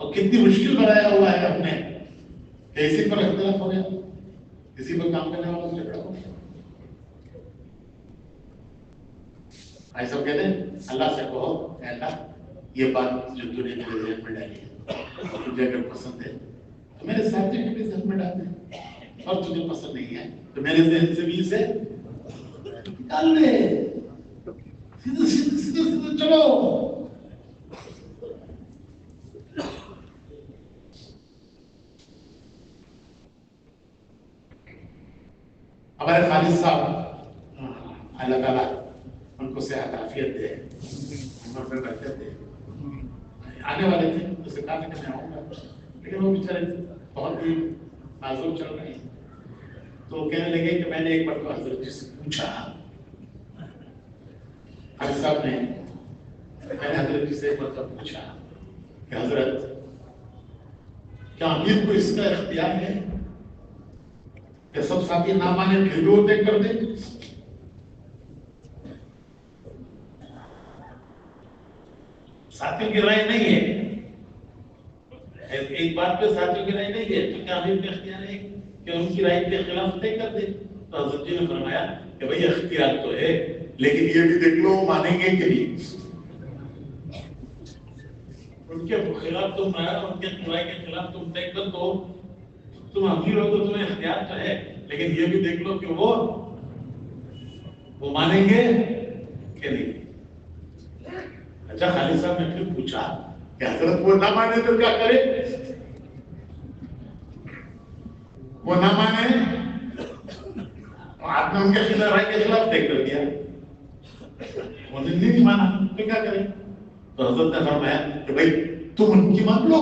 اور کتنی مشکل بنایا ہوا ہے ہم نے کہ اسی پر اختلاف ہو گیا، اسی پر کام کرنے والا جھگڑا ہو گیا۔ ایسا کہتے ہیں اللہ سے کہو اے اللہ یہ بات جو تو نے میرے ذہن میں ڈالی ہے تجھے اگر پسند ہے تو میرے ساتھی کے بھی ذہن میں ڈال دے، اور تجھے پسند نہیں ہے تو میرے ذہن سے بھی اسے نکال دے، سیدھے سیدھے سیدھے سیدھے چلو۔ ہمارے خالد صاحب اللہ تعالیٰ ان کو صحت عافیت دے، عمر میں برکت دے، آنے والے تھے تو سے کہا کہ میں آؤں گا، لیکن وہ بیچارے بہت ہی معذور چل رہے ہیں، تو کہنے لگے کہ میں نے ایک مرتبہ حضرت جی سے پوچھا، خالد صاحب نے میں نے حضرت جی سے ایک مرتبہ پوچھا کہ حضرت کیا امیر کو اس کا اختیار ہے کہ سب ساتھی نہ مانے پھر بھی وہ طے کر دیں؟ ساتھیوں کی رائے نہیں ہے، ایک بات پہ ساتھیوں کی رائے نہیں ہے تو کیا امیر کا اختیار ہے کہ ان کی رائے کے خلاف طے کر دے؟ تو حضرت جی نے فرمایا کہ بھائی اختیار تو ہے لیکن یہ بھی دیکھ لو مانیں گے کہ نہیں، ان کے خلاف تم ان کے رائے کے خلاف تم طے کر دو، تم امیر ہو تو تمہیں اختیار تو ہے لیکن یہ بھی دیکھ لو کہ وہ مانیں گے کہ نہیں۔ اچھا خالد صاحب نے پھر پوچھا کہ حضرت وہ نہ مانے تو کیا کرے؟ وہ نہ مانے آپ نے ان کے خلاف رائے کے خلاف طے کر دیا، انہوں نے نہیں مانا تو کیا کرے؟ تو حضرت نے فرمایا کہ بھائی تم ان کی مان لو،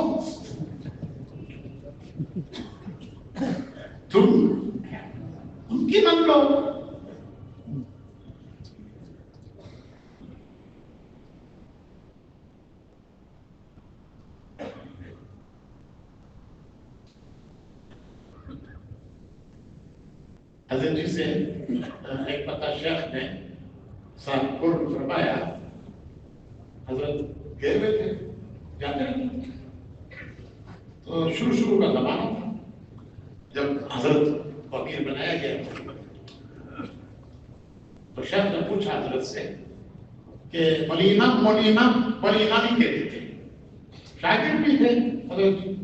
تم ان کی مان لو۔ حضرت جی سے ایک پتہ شیخ نے صاحب کو فرمایا، حضرت گئے ہوئے تھے جاتے نہیں، تو شروع کا زمانہ تھا جب حضرت فقیر بنایا گیا، تو شیخ نے پوچھا حضرت سے کہ ملینم نہیں کہتے تھے، شاگرد بھی تھے حضرت جی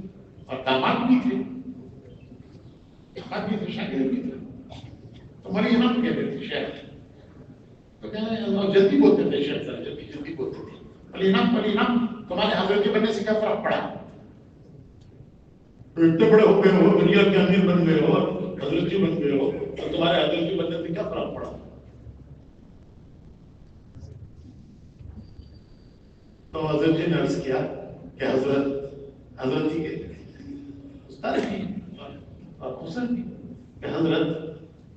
اور داماد بھی تھے، شاگرد بھی تھے، تو ملینم کہتے تھے شیخ، تو کہنے جلدی بولتے تھے شیخ سر، جلدی بولتے تھے، ملینم تمہارے حضرت جی بننے سے کیا فرق پڑا؟ اتنے بڑے ہو گئے ہو، دنیا کے امیر بن گئے ہو، حضرت جی بن گئے ہو، تو تمہارے حضرت جی بننے سے کیا فرق پڑا؟ تو حضرت جی نے عرض کیا کہ حضرت جی کے استاد بھی اور افسر بھی کہ حضرت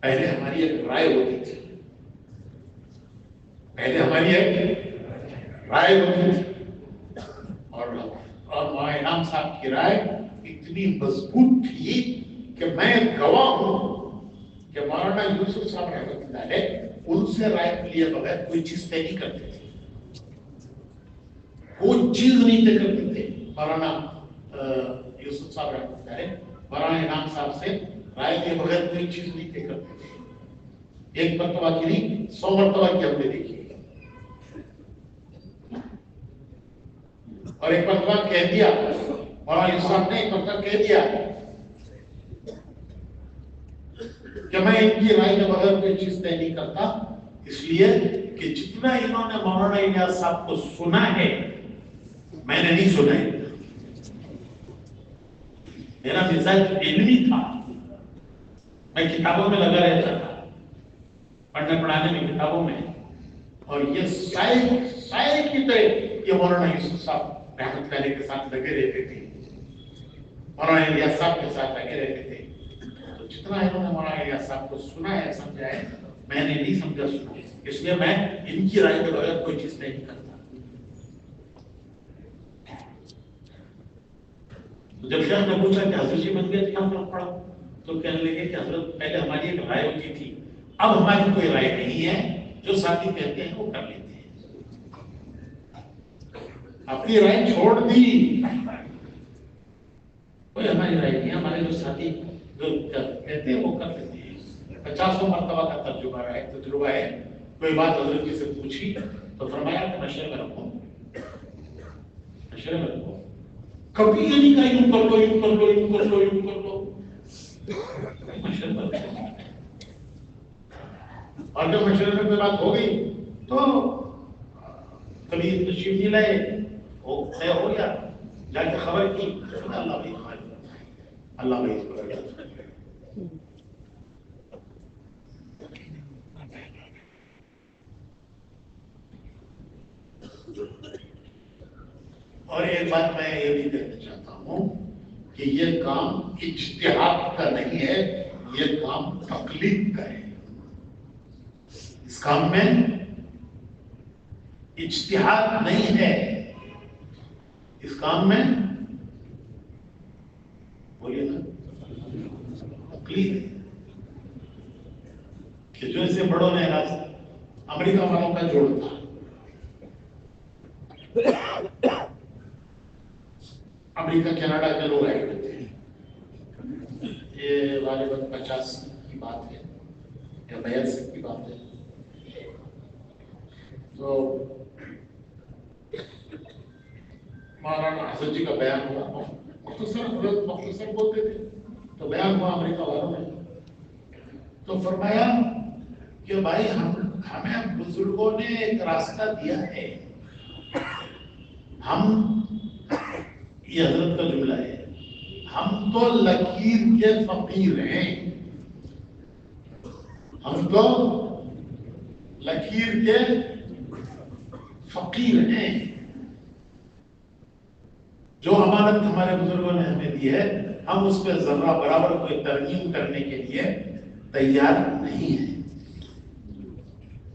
پہلے ہماری ایک رائے ہوتی تھی، اور مولانا انعام صاحب کی رائے اتنی مضبوط تھی کہ میں گواہ ہوں کہ مولانا یوسف صاحب رحمۃ اللہ علیہ ان سے رائے لیے بغیر کوئی چیز طے نہیں کرتے تھے، کوئی چیز نہیں طے کرتے تھے۔ مولانا یوسف صاحب رحمۃ اللہ علیہ مولانا انعام صاحب سے رائے لیے بغیر کوئی چیز نہیں طے کرتے تھے، ایک مرتبہ کی نہیں 100 مرتبہ کی ہم نے دیکھی، اور ایک مرتبہ کہہ دیا مولانا یوسف صاحب نے، ایک مرتبہ کہہ دیا کہ میں ان کی رائے کے بغیر کوئی چیز طے نہیں کرتا، اس لیے کہ جتنا انہوں نے مولانا الیاس صاحب کو سنا ہے میں نے نہیں سنا ہے، میرا مزاج علمی تھا، میں کتابوں میں لگا رہتا تھا، پڑھنے پڑھانے میں کتابوں میں، اور یہ سائے کی طرح یہ مولانا یوسف صاحب رحمۃ اللہ کے ساتھ لگے رہتے تھے، مولانا الیاس صاحب کے ساتھ لگے رہتے تھے، تو جتنا انہوں نے مولانا الیاس صاحب کو سنا ہے سمجھا ہے میں نے نہیں سمجھا سنا، اس لیے میں ان کی رائے کے بغیر کوئی چیز نہیں کرتا۔ جب شیخ نے پوچھا کہ حضرت جی بن گئے تو کیا فرق پڑا، تو کہنے لگے کہ حضرت پہلے ہماری ایک رائے ہوتی تھی، اب ہماری کوئی رائے نہیں ہے، جو ساتھی کہتے ہیں وہ کر لیتے ہیں، اپنی رائے چھوڑ دی، کوئی ہماری رائے نہیں، ہمارے جو ساتھی جو کہتے ہیں وہ کر لیتے ہیں۔ 50 مرتبہ کا تجربہ ہے، کوئی بات حضرت جی سے پوچھی تو فرمایا کہ مشورے میں رکھو، کبھی یہ نہیں کہا یوں کر لو یوں کر لو یوں کر لو یوں کر لو، مشورے میں رکھو، اور جب مشورے میں کوئی بات ہو گئی تو کبھی تشریف نہیں لائے، وہ طے ہو گیا، جا کے خبر کی اللہ بھائی اللہ بھائی اور ایک بات میں یہ بھی کہنا چاہتا ہوں کہ یہ کام اجتہاد کا نہیں ہے، یہ کام تقلید کا ہے، اس کام میں اجتہاد نہیں ہے، اس کام میں بولیے نا تقلید ہے، کہ جو اسے بڑوں نے امریکہ والوں کا جوڑ تھا، امریکہ کینیڈا کے لوگ آئے ہوئے تھے، یہ غالباً 50 کی بات ہے یا 82 کی بات ہے، تو مولانا حضرت جی کا بیان ہوا، مختصر بولتے تھے، تو بیان ہوا امریکہ والوں نے، تو فرمایا کہ بھائی ہمیں بزرگوں نے ایک راستہ دیا ہے، ہم یہ حضرت کا جملہ ہے، ہم تو لکیر کے فقیر ہیں، ہم تو لکیر کے فقیر ہیں، جو امانت ہمارے بزرگوں نے ہمیں دی ہے ہم اس پہ ذرہ برابر کوئی ترمیم کرنے کے لیے تیار نہیں ہیں۔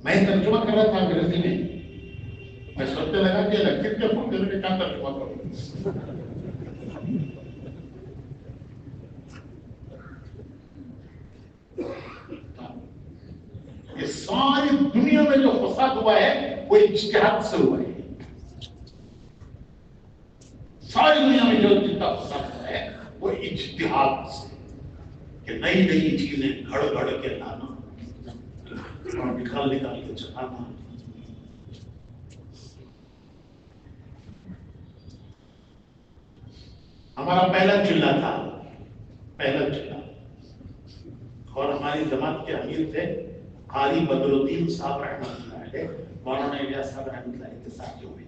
میں ترجمہ کر رہا تھا انگریزی میں، میں سوچنے لگا کہ لکیر کے فقیر میں کیا ترجمہ کروں، ساری دنیا میں جو فساد ہوا ہے وہ اجتہاد سے ہوا ہے. ساری دنیا میں جو جتنا فساد ہوا ہے وہ اجتہاد سے، کہ نئی نئی چیزیں گھڑ گھڑ کے لانا اور نکال نکال کے چلانا. ہمارا پہلا چلہ تھا، پہلا چلہ، اور ہماری جماعت کے امیر تھے قاری بدر الدین صاحب رحمۃ اللہ علیہ، مولانا الیاس صاحب رحمۃ اللہ علیہ کے ساتھیوں میں،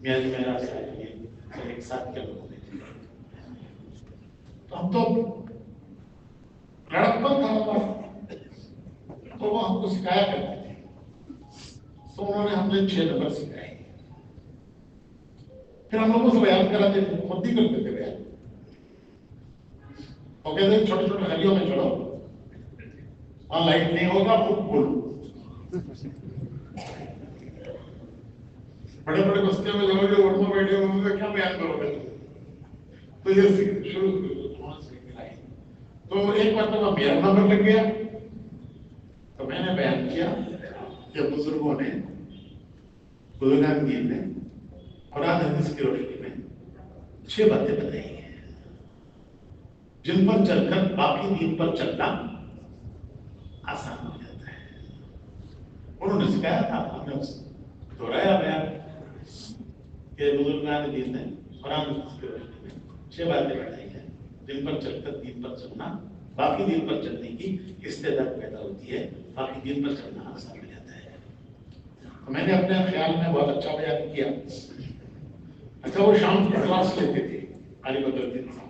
میاں جی میرا صاحب ایک ساتھ کے لوگوں میں تھے. تو ہم تو لڑکپن تھا ہمارا، تو وہ ہم کو سکھایا کرتے تھے. تو انہوں نے ہمیں 6 نمبر سکھائے، پھر ہم لوگوں سے بیان کراتے تھے، خود بھی کرتے تھے بیان. اور کہتے ہیں چھوٹے چھوٹے گلیوں میں چڑھو، وہاں لائٹ نہیں ہوگا، خود بولو. بڑے بڑے بستیوں میں جاؤ گے، روڈ میں بیٹھے ہوئے کیا بیان کرو گے؟ تو یہ شروع تو ایک بار تو میرا نمبر لگ گیا، تو میں نے بیان کیا کہ بزرگوں نے، بزرگان دین نے قرآن حدیث کی روشنی میں 6 باتیں بتائی ہیں جن پر چل کر باقی دین پر چلنا آسان ہو جاتا ہے. انہوں نے سکھایا تھا، ہم نے دہرایا بیان کہ بزرگان دین نے قرآن حدیث کی روشنی میں 6 باتیں بتائی ہیں جن پر چل کر دین پر چلنا، باقی دین پر چلنے کی استعداد پیدا ہوتی ہے، باقی دین پر چلنا آسان ہو جاتا ہے. تو میں نے اپنے خیال میں بہت اچھا بیان کیا. اچھا، وہ شام کی کلاس لیتے تھے قاری بدر الدین صاحب.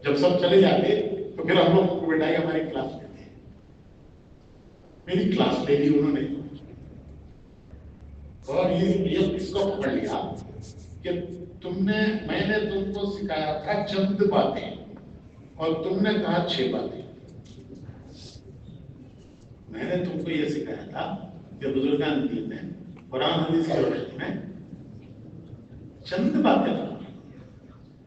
جب سب چلے جاتے تو پھر ہم لوگ کو بٹھائی ہماری کلاس لیتے. میری کلاس لے لی انہوں نے، اور یہ اس کو پکڑ لیا کہ میں نے تم کو سکھایا تھا چند باتیں اور تم نے کہا 6 باتیں. میں نے تم کو یہ سکھایا تھا کہ بزرگان دین نے قرآن حدیث کی روشنی میں چند باتیں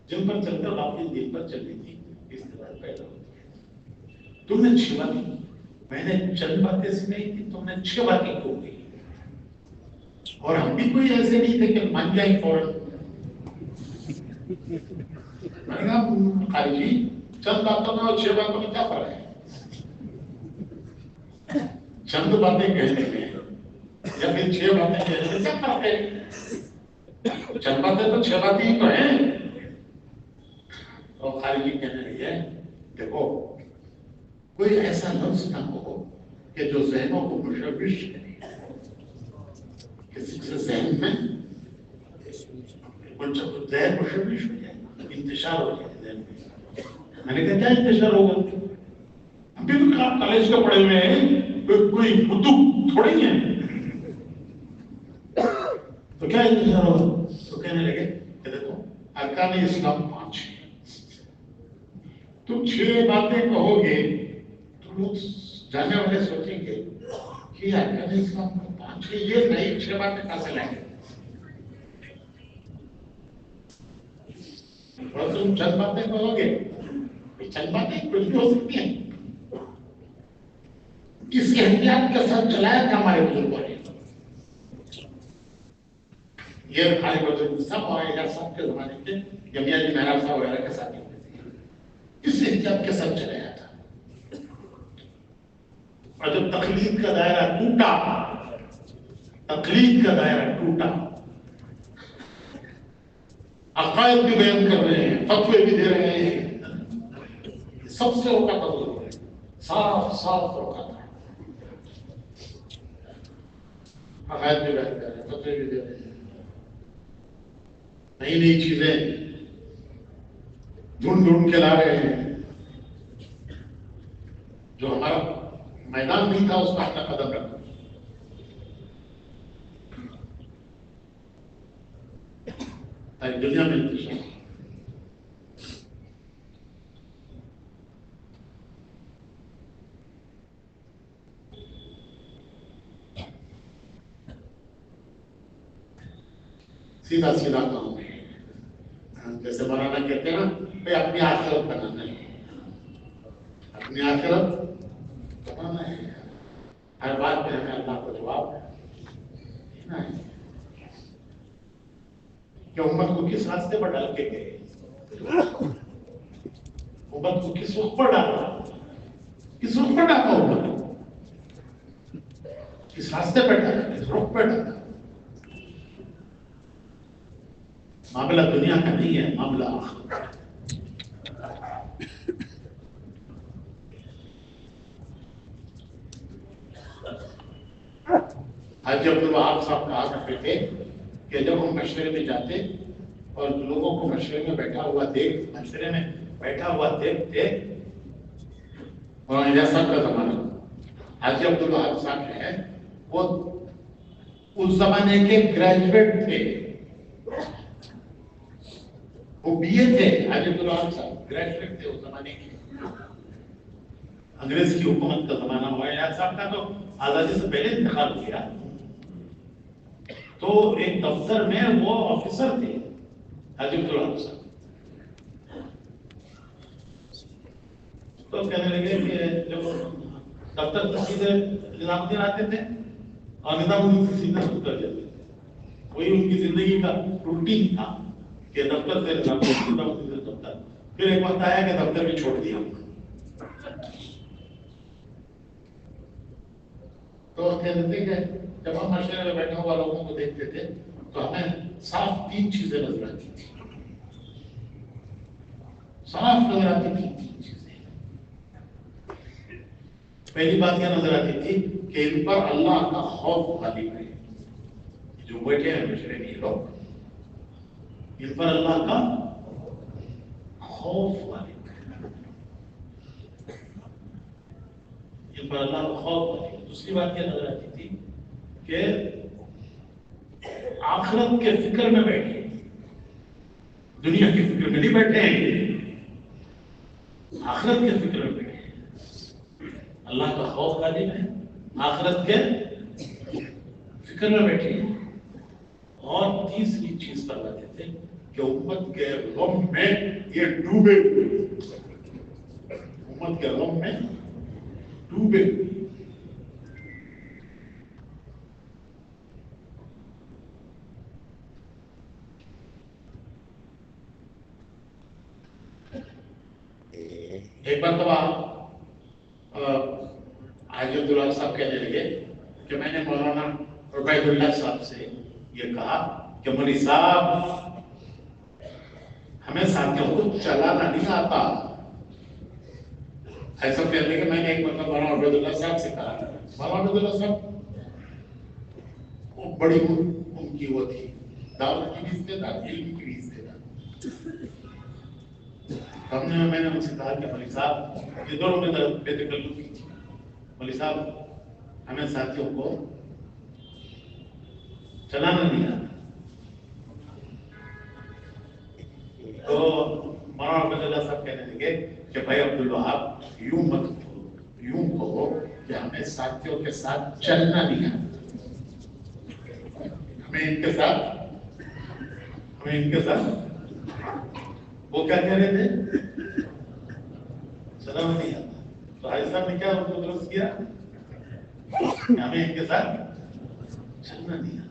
جن پر چل کر باقی دین پر چلنے کی استعداد پیدا ہوتی ہے. تم نے 6 باتیں، میں نے چند باتیں سکھائی تھی، تم نے 6 باتیں کیوں گئی. اور ہم بھی کوئی ایسے نہیں تھے کہ مان جائیں فوراً. میں نے کہا قاری جی چند باتوں میں اور 6 باتوں میں کیا فرق ہے؟ چند باتیں کہنے میں یا پھر 6 باتیں کہنے میں کیا فرق ہے؟ چند باتیں تو 6 باتیں ہی تو ہیں. اور قاری جی کہنے لگے دیکھو کوئی ایسا لفظ نہ ہو کہ جو ذہنوں کو مشوش کرے، کسی سے ذہن میں ذہن مشوش ہو جائے، انتشار ہو جائے ذہن میں. میں نے کہا کیا انتشار ہوگا؟ ہم بھی تو کالج کے پڑھے ہوئے ہیں، کوئی کتب تھوڑی ہیں، تو کیا انتشار ہوگا؟ تو کہنے لگے کہ دیکھو ارکان اسلام 5 ہیں، تم 6 باتیں کہو گے تو لوگ جانے والے سوچیں گے کہ ارکان اسلام 5 ہے، یہ نئی 6 باتیں کہاں سے لائیں گے؟ اور تم چند باتیں کہو گے، چند باتیں کچھ بھی ہو سکتی ہیں. کس احتیاط کے ساتھ چلایا تھا ہمارے بزرگوں نے. یہ قاری بدر الدین صاحب اور الیاس صاحب کے زمانے کے میاں جی میرا صاحب وغیرہ کے ساتھ کس احتیاط کے ساتھ چلایا تھا. اور جب تقلید کا دائرہ ٹوٹا، تقلید کا دائرہ ٹوٹا، عقائد بھی بیان کر رہے ہیں، فتوے بھی دے رہے ہیں، سب سے روکا تھا بزرگوں نے، صاف صاف روکا تھا. عقائد بھی بیان کر رہے ہیں، فتوے بھی دے رہے ہیں، نئی نئی چیزیں ڈھونڈ ڈھونڈ کے لا رہے ہیں. جو ہمارا میدان نہیں تھا اس کا اپنا قدم رکھا. ساری دنیا میں انتشار. سیدھا سیدھا کام ہے. جیسے مولانا کہتے ہیں نا بھائی اپنی آخرت بنانا ہے، اپنی آخرت بنانا ہے، ہر بات میں ہمیں اللہ کو جواب دینا ہے کہ امت کو کس راستے پر ڈال کے گئے، امت کو کس وقت پر ڈالا، کس وقت پر ڈالا، امت کو کس راستے پر ڈالا، کس رخ پر ڈالا. معاملہ دنیا کا نہیں ہے، معاملہ آخرت کا. حاجی عبدالوہاب صاحب کہا کرتے تھے کہ جب ہم مشورے میں جاتے اور لوگوں کو مشورے میں بیٹھا ہوا دیکھتے، مولانا الیاس صاحب کا زمانہ، حاجی عبدالوہاب صاحب جو ہے وہ اس زمانے کے گریجویٹ تھے، وہ بی اے تھے. حاجی عبدالوہاب صاحب گریجویٹ تھے اس زمانے کے. انگریز کی حکومت کا زمانہ ہوا. الیاس صاحب کا تو آزادی سے پہلے انتقال ہو گیا. تو ایک دفتر میں وہ آفیسر تھے حاجی عبدالوہاب صاحب. تو کہنے لگے کہ جب دفتر سے سیدھے نظام الدین آتے تھے اور نظام الدین سے سیدھے اتر جاتے تھے. وہی ان کی زندگی کا روٹین تھا کہ دفتر سے نظام الدین سے دفتر. پھر ایک وقت آیا کہ دفتر بھی چھوڑ دیا. تو کہتے تھے کہ جب ہم مشورے میں بیٹھے ہوا لوگوں کو دیکھتے تھے تو ہمیں صاف 3 چیزیں نظر آتی تھی، صاف نظر آتی تھی 3 چیزیں. پہلی بات کیا نظر آتی تھی کہ ان پر اللہ کا خوف غالب ہے. جو بیٹھے ہیں مشورے میں لوگ، ان پر اللہ کا خوف غالب ہے، ان پر اللہ کا خوف غالب ہے. دوسری بات کیا نظر آتی تھی کہ آخرت کے فکر میں بیٹھے، دنیا کے فکر میں نہیں بیٹھے ہیں، آخرت کے فکر میں بیٹھے. اللہ کا خوف غالب ہے، آخرت کے فکر میں بیٹھے ہیں. اور تیسری چیز فرماتے تھے کہ امت کے غم میں یہ ڈوبے ہوئے، امت کے غم میں ڈوبے ہوئے. ایک مرتبہ حاجی عبداللہ صاحب کہنے لگے کہ میں نے مولانا عبید اللہ صاحب سے یہ کہا کہ مولوی صاحب ہمیں ساتھیوں کو چلانا نہیں آتا. ایسا کہتے کہ میں نے ایک مرتبہ مولانا عبید اللہ صاحب سے کہا. مولانا عبید اللہ صاحب وہ بڑی ان کی وہ تھی، دعوت کی بھی استعداد، علم کی بھی استعداد. میں نے ان سے کہا کہ مولوی صاحب، یہ دونوں میں بے تکلفی تھی، مولوی صاحب ہمیں ساتھیوں کو چلانا نہیں آتا. تو مولانا عبید اللہ صاحب کہنے لگے کہ بھائی عبدالوہاب یوں مت کہو، یوں کہو کہ ہمیں ساتھیوں کے ساتھ چلنا نہیں آتا، ہمیں ان کے ساتھ وہ کیا کہہ رہے تھے، چلانا نہیں آتا. تو حاجی صاحب نے کیا ان کو درست کیا کہ ہمیں ان کے ساتھ چلنا نہیں آتا.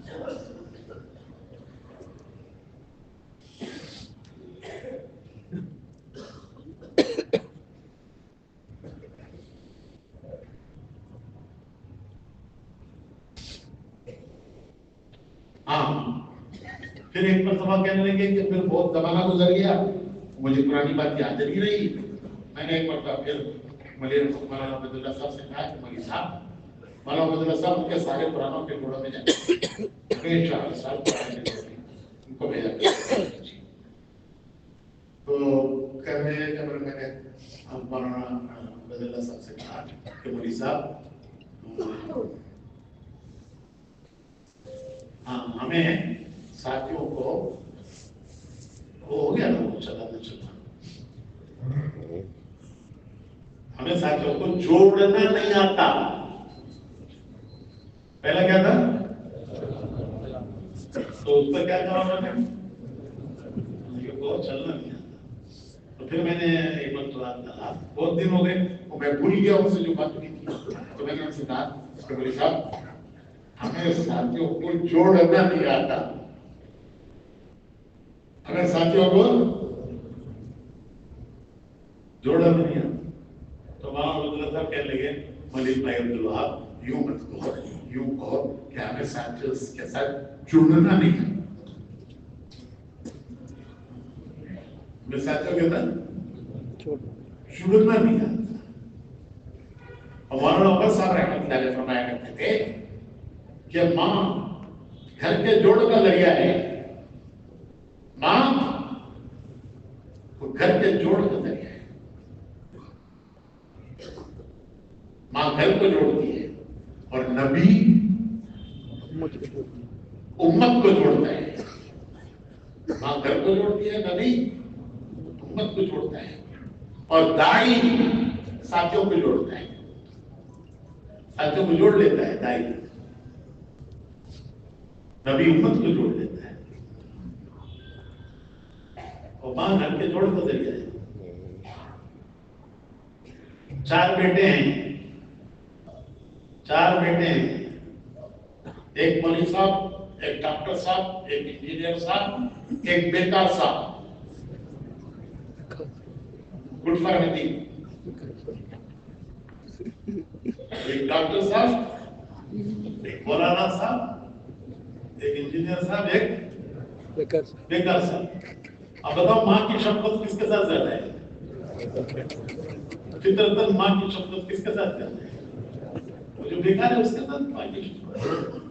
ہاں پھر ایک مرتبہ کہنے لگے کہ پھر بہت زمانہ گزر گیا، مجھے پرانی بات یاد نہیں رہی. میں نے ایک مرتبہ پھر مولانا عبید اللہ صاحب سے کہا کہ مولوی صاحب، مولانا عبید اللہ صاحب کے سارے پرانوں کے گھوڑوں میں جائیں، 4 سال پرانے ان کو بھیجا. تو کہہ رہے ہیں کہ میں نے مولانا عبید اللہ صاحب سے کہا کہ مولوی صاحب ہمیں ساتھیوں کو ہو گیا نا وہ چلانا، ہمیں ساتھیوں کو جوڑنا نہیں آتا. پہلا کیا تھا، تو اس پر کیا کہا انہوں نے، چلنا نہیں آتا. تو پھر میں نے ایک مرتبہ بہت دن ہو گئے، میں بھول گیا ان سے جو بات کی تھی. تو میں نے ان سے کہا کہ بھائی صاحب ہمیں ساتھیوں کو جوڑنا نہیں آتا، ہمیں ساتھیوں کو جوڑنا نہیں آتا۔ تو وہاں عبداللہ صاحب کہنے لگے ملک بھائی عبدالوہاب یوں مت کہو، یوں کہو کہ ہمیں ساتھیوں کے ساتھ جڑنا نہیں ہے، ہمیں ساتھیوں کے ساتھ جڑنا نہیں ہے۔ مولانا عمر صاحب رحمۃ اللہ علیہ فرمایا کرتے تھے کہ ماں گھر کے جوڑ کا ذریعہ ہے، ماں وہ گھر کے جوڑ کا ذریعہ ہے، ماں گھر کو جوڑتی ہے اور نبی امت کو جوڑتا ہے۔ ماں گھر کو جوڑتی ہے، نبی امت کو جوڑتا ہے، اور داعی ساتھیوں کو جوڑتا ہے، ساتھیوں کو جوڑ لیتا ہے داعی، نبی امت کو جوڑ لیتا ہے، اور ماں گھر کے جوڑ کا ذریعہ ہے۔ 4 بیٹے ہیں، 4 بیٹے ہیں، ایک مولوی صاحب، ایک ڈاکٹر صاحب، ایک انجینئر صاحب، ایک بیکار صاحب، گڈ فارمیٹی، ایک ڈاکٹر صاحب، ایک مولانا صاحب، ایک انجینئر صاحب، ایک بیکار صاحب۔ اب بتاؤ ماں کی شفقت کس کے ساتھ زیادہ ہے؟ فطرتاً ماں کی شفقت کس کے ساتھ زیادہ ہے؟ وہ جو بیکار ہے اس کے ساتھ ماں کی شفقت۔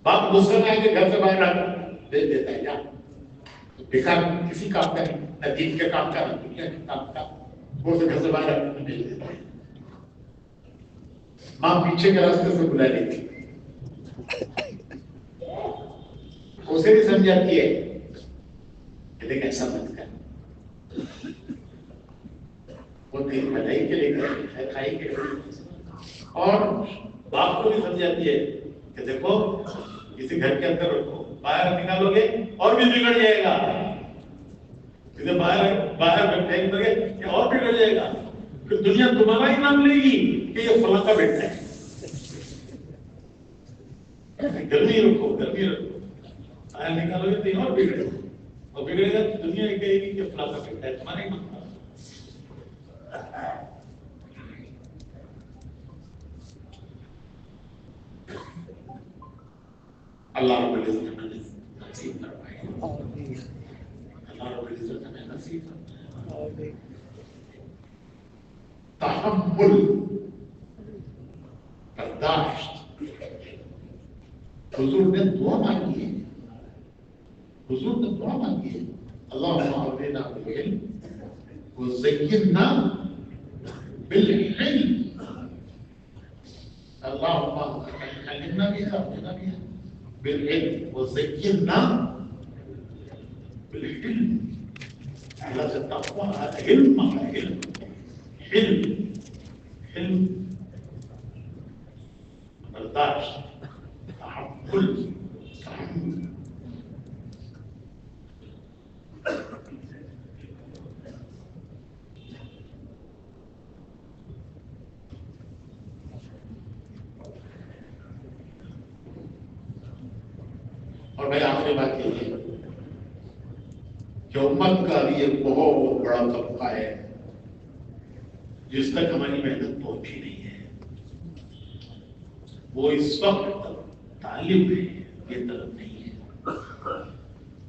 باپ غصے میں آ کے گھر سے باہر آ کر بھیج دیتا ہے، یا بیکار کسی کام کا نہیں، نہ دین کے کام کا نہ دنیا کے کام کا، وہ سے گھر سے باہر آ کر بھیج دیتا ہے۔ ماں پیچھے کے راستے سے بلا لیتی، اسے بھی سمجھاتی ہے کہ دیکھ ایسا مت کر، وہ تیری بھلائی کے لیے کر، خائی کے لیے، اور باپ کو بھی سمجھاتی ہے کہ دیکھو کسی گھر کے اندر رکھو، باہر نکالو گے اور بھی بگڑ جائے گا، اسے باہر پھینک دو گے کہ اور بگڑ جائے گا، پھر دنیا تمہارا ہی نام لے گی کہ یہ فلاں کا بیٹا ہے۔ گرمی رکھو، گرمی رکھو، باہر نکالو گے تو اور بگڑے گا، اور بگڑے گا تو دنیا یہ کہے گی کہ فلاں کا بیٹا ہے، تمہارا ہی نام۔ اللہ رب العزت ہمیں نصیب فرمائے، اللہ رب العزت ہمیں نصیب فرمائے۔ تحمل، برداشت۔ حضور نے دعا مانگی ہے، حضور نے دعا مانگی ہے، اللہم اغننا بالعلم وزینا بالحلم، اللہم علمنا بها اغننا بها بالعلم وزینا بالحلم۔ اللہ سے تقوی، علم، علم، علم، علم، برداشت، تحمل، تحمل۔ اور بھائی آخری بات یہ ہے کہ امت کا بھی ایک بہت بڑا طبقہ ہے جس تک ہماری محنت پہنچی نہیں ہے، وہ اس وقت طالب ہے، یہ طلب نہیں ہے،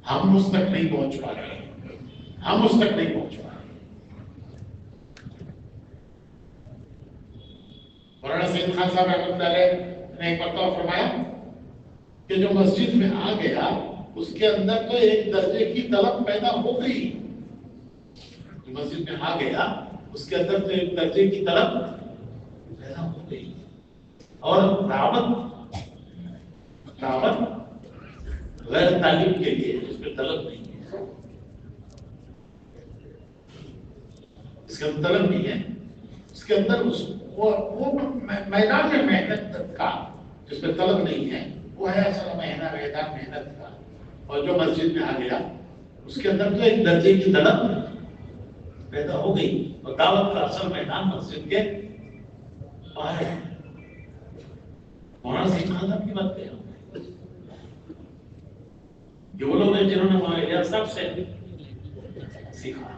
ہم اس تک نہیں پہنچ پا رہے، ہم اس تک نہیں پہنچ پا رہے۔ مولانا سید خان صاحب رحمۃ اللہ علیہ نے ایک مرتبہ فرمایا کہ جو مسجد میں آ گیا اس کے اندر تو ایک درجے کی طلب پیدا ہو گئی، جو مسجد میں آ گیا اس کے اندر تو ایک درجے کی طلب پیدا ہو گئی، اور دعوت غیر طالب کے لیے اس میں طلب نہیں ہے، اس کے اندر طلب نہیں ہے، اس کے اندر وہ میدان میں محنت کا جس میں طلب نہیں ہے وہ ہے اصل میدان محنت کا، اور جو مسجد میں آ گیا اس کے اندر تو ایک درجے کی طلب پیدا ہو گئی۔ اور دعوت کا اصل میدان مسجد کے باہر ہے. مولانا سیکھنا صاحب کی بات کہہ رہا ہوں. یہ وہ لوگ ہیں جنہوں نے مولانا الیاس صاحب سے سیکھا.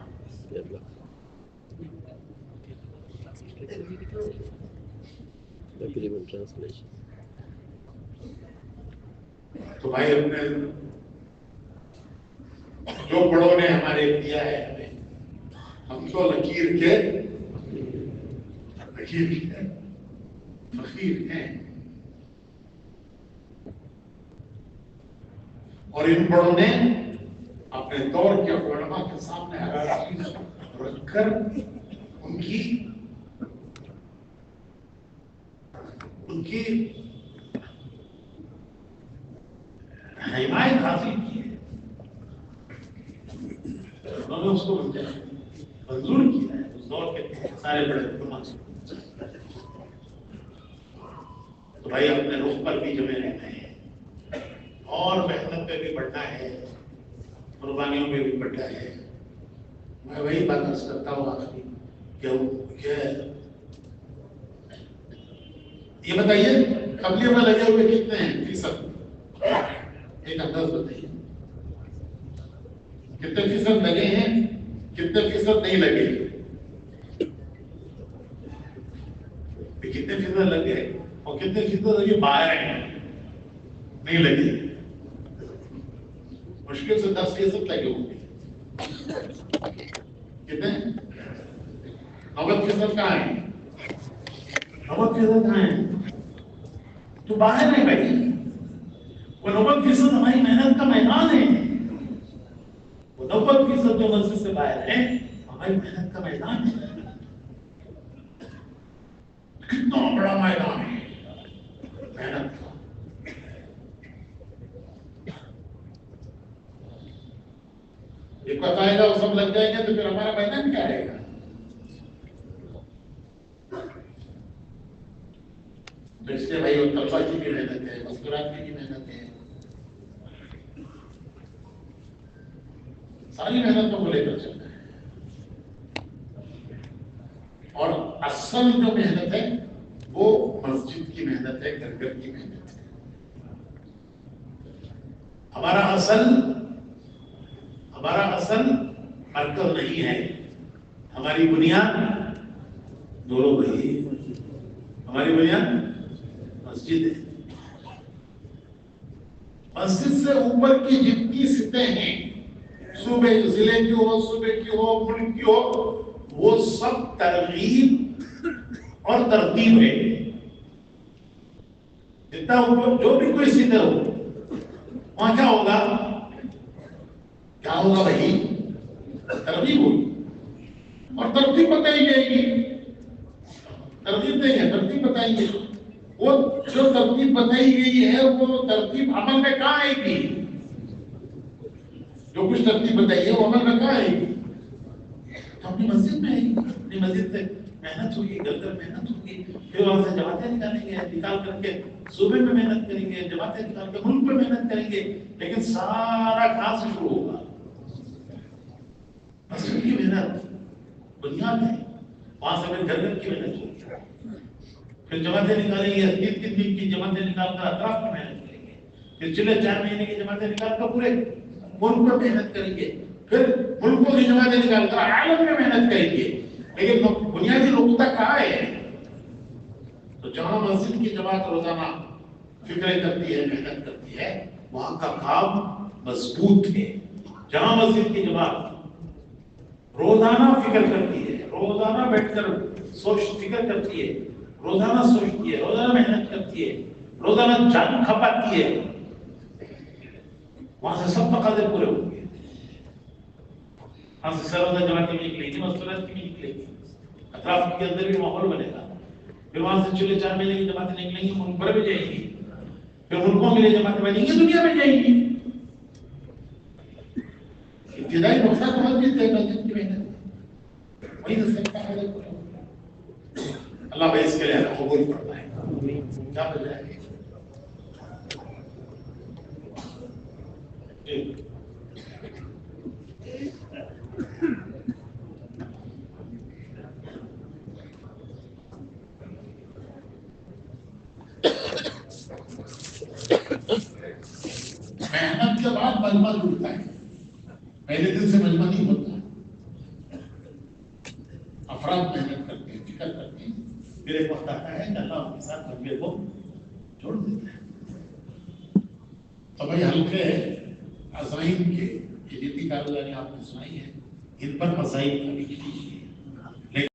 تو بھائی اپنے جو بڑوں نے ہمارے دیا ہے ہمیں، ہم تو لکیر کے فقیر ہیں. اور ان بڑوں نے اپنے دور کے علماء کے سامنے ہر چیز رکھ کر ان کی حمایت حاصل کی ہے. انہوں نے اس کو منظور کیا ہے. اس دور کے سارے بڑے علماء سے تو بھائی اپنے رخ پر بھی جمے رہنا ہے اور محنت پہ بھی بڑھنا ہے، قربانیوں میں بھی بڑھنا ہے. میں وہی بات عرض کرتا ہوں آخری کہ یہ بتائیے قبلیہ میں لگے ہوئے کتنے ہیں فیصد؟ ایک انداز بتائیے کتنے فیصد لگے ہیں، کتنے فیصد نہیں لگے؟ کتنے فیصد لگے اور کتنے فیصد لگے باہر ہیں نہیں لگے؟ مشکل سے 10% لگے ہوں گے. کتنے؟ 90% کہاں ہیں؟ 90% کہاں ہیں؟ تو باہر نہیں بیٹھی. وہ 90% ہماری محنت کا میدان ہے. وہ 90% جو مسجد سے باہر ہے ہماری محنت کا میدان ہے. کتنا بڑا میدان ہے محنت کا. ایک وقت آئے گا وہ سب لگ جائیں گے تو پھر ہمارا میدان کیا رہے گا؟ تو اس لیے بھائی وہ طلبہ کی بھی محنت ہے، مذکورات کی بھی محنت ہے، ساری محنتوں کو لے کر چلنا ہے. اور اصل جو محنت ہے وہ مسجد کی محنت ہے، گھر گھر کی محنت ہے. ہمارا اصل مرکز نہیں ہے. ہماری بنیاد دونوں بھائی، ہماری بنیاد مسجد ہے. مسجد سے اوپر کی جتنی سطحیں ہیں، صوبے ضلع کی ہو، صوبے کی ہو، ملک کی ہو، وہ سب ترغیب اور ترتیب ہے. جتنا اوپر جو بھی کوئی سطح ہو وہاں کیا ہوگا بھائی؟ ترغیب ہوگی اور ترتیب بتائی جائے گی. ترتیب نہیں ہے، ترتیب بتائی گئی. وہ جو ترتیب بتائی گئی ہے وہ ترتیب عمل میں کہاں آئے گی؟ جو کچھ ترتیب بتائی ہے وہ عمل میں کہاں آئے گی؟ تو اپنی مسجد میں آئے گی. اپنی مسجد سے محنت ہوگی، گھر گھر محنت ہوگی. پھر وہاں سے جماعتیں نکالیں گے، نکال کر کے صوبے میں محنت کریں گے، جماعتیں نکال کے ملک میں محنت کریں گے. لیکن سارا کہاں سے شروع ہوگا؟ مسجد کی محنت بنیاد ہے. وہاں سے پھر گھر گھر کی محنت ہوگی. پھر جماعتیں نکالیں گے، 3 دن کی جماعتیں نکال کر اطراف میں محنت کریں گے. پھر چلے 4 مہینے کی جماعتیں نکال کر پورے ملک پر محنت کریں گے. پھر ملکوں کی جماعتیں نکال کر عالم میں محنت کریں گے. لیکن بنیادی نقطہ کہاں ہے؟ تو جہاں مسجد کی جماعت روزانہ فکریں کرتی ہے، محنت کرتی ہے، وہاں کا کام مضبوط ہے. جہاں مسجد کی جماعت روزانہ فکر کرتی ہے، روزانہ بیٹھ کر فکر کرتی ہے، روزانہ سوچتی ہے، روزانہ محنت کرتی ہے، روزانہ جان کھپاتی ہے، وہاں سے سب تقاضے پورے ہوں گے. وہاں سے سروزہ جماعتیں بھی نکلے گی، مستورات کی بھی نکلے گی، اطراف کے اندر بھی ماحول بنے گا. پھر وہاں سے چلے 4 مہینے کی جماعتیں نکلیں گی، ملک بھر میں جائیں گی. پھر ملکوں کے لیے جماعتیں بنیں گی، دنیا میں جائیں گی. ابتدائی نقطہ تو مسجد ہے، مسجد کی محنت وہی تو سب تقاضے پورے ہوں گے. اللہ بھائی اس کے لیے قبول فرمائے. کیا وجہ ہے؟ محنت کے بعد مجمع جڑتا ہے، پہلے دن سے مجمع نہیں ہوتا. افراد محنت کرتے ہیں، فکر کرتے ہیں، پھر ایک وقت آتا ہے کہ اللہ ان کے ساتھ مجمع کو جوڑ دیتا ہے. تو بھائی حلقے عزائم کے یہ جتنی کارگزاری آپ نے سنائی ہے، ان پر مسائل ابھی کیجیے.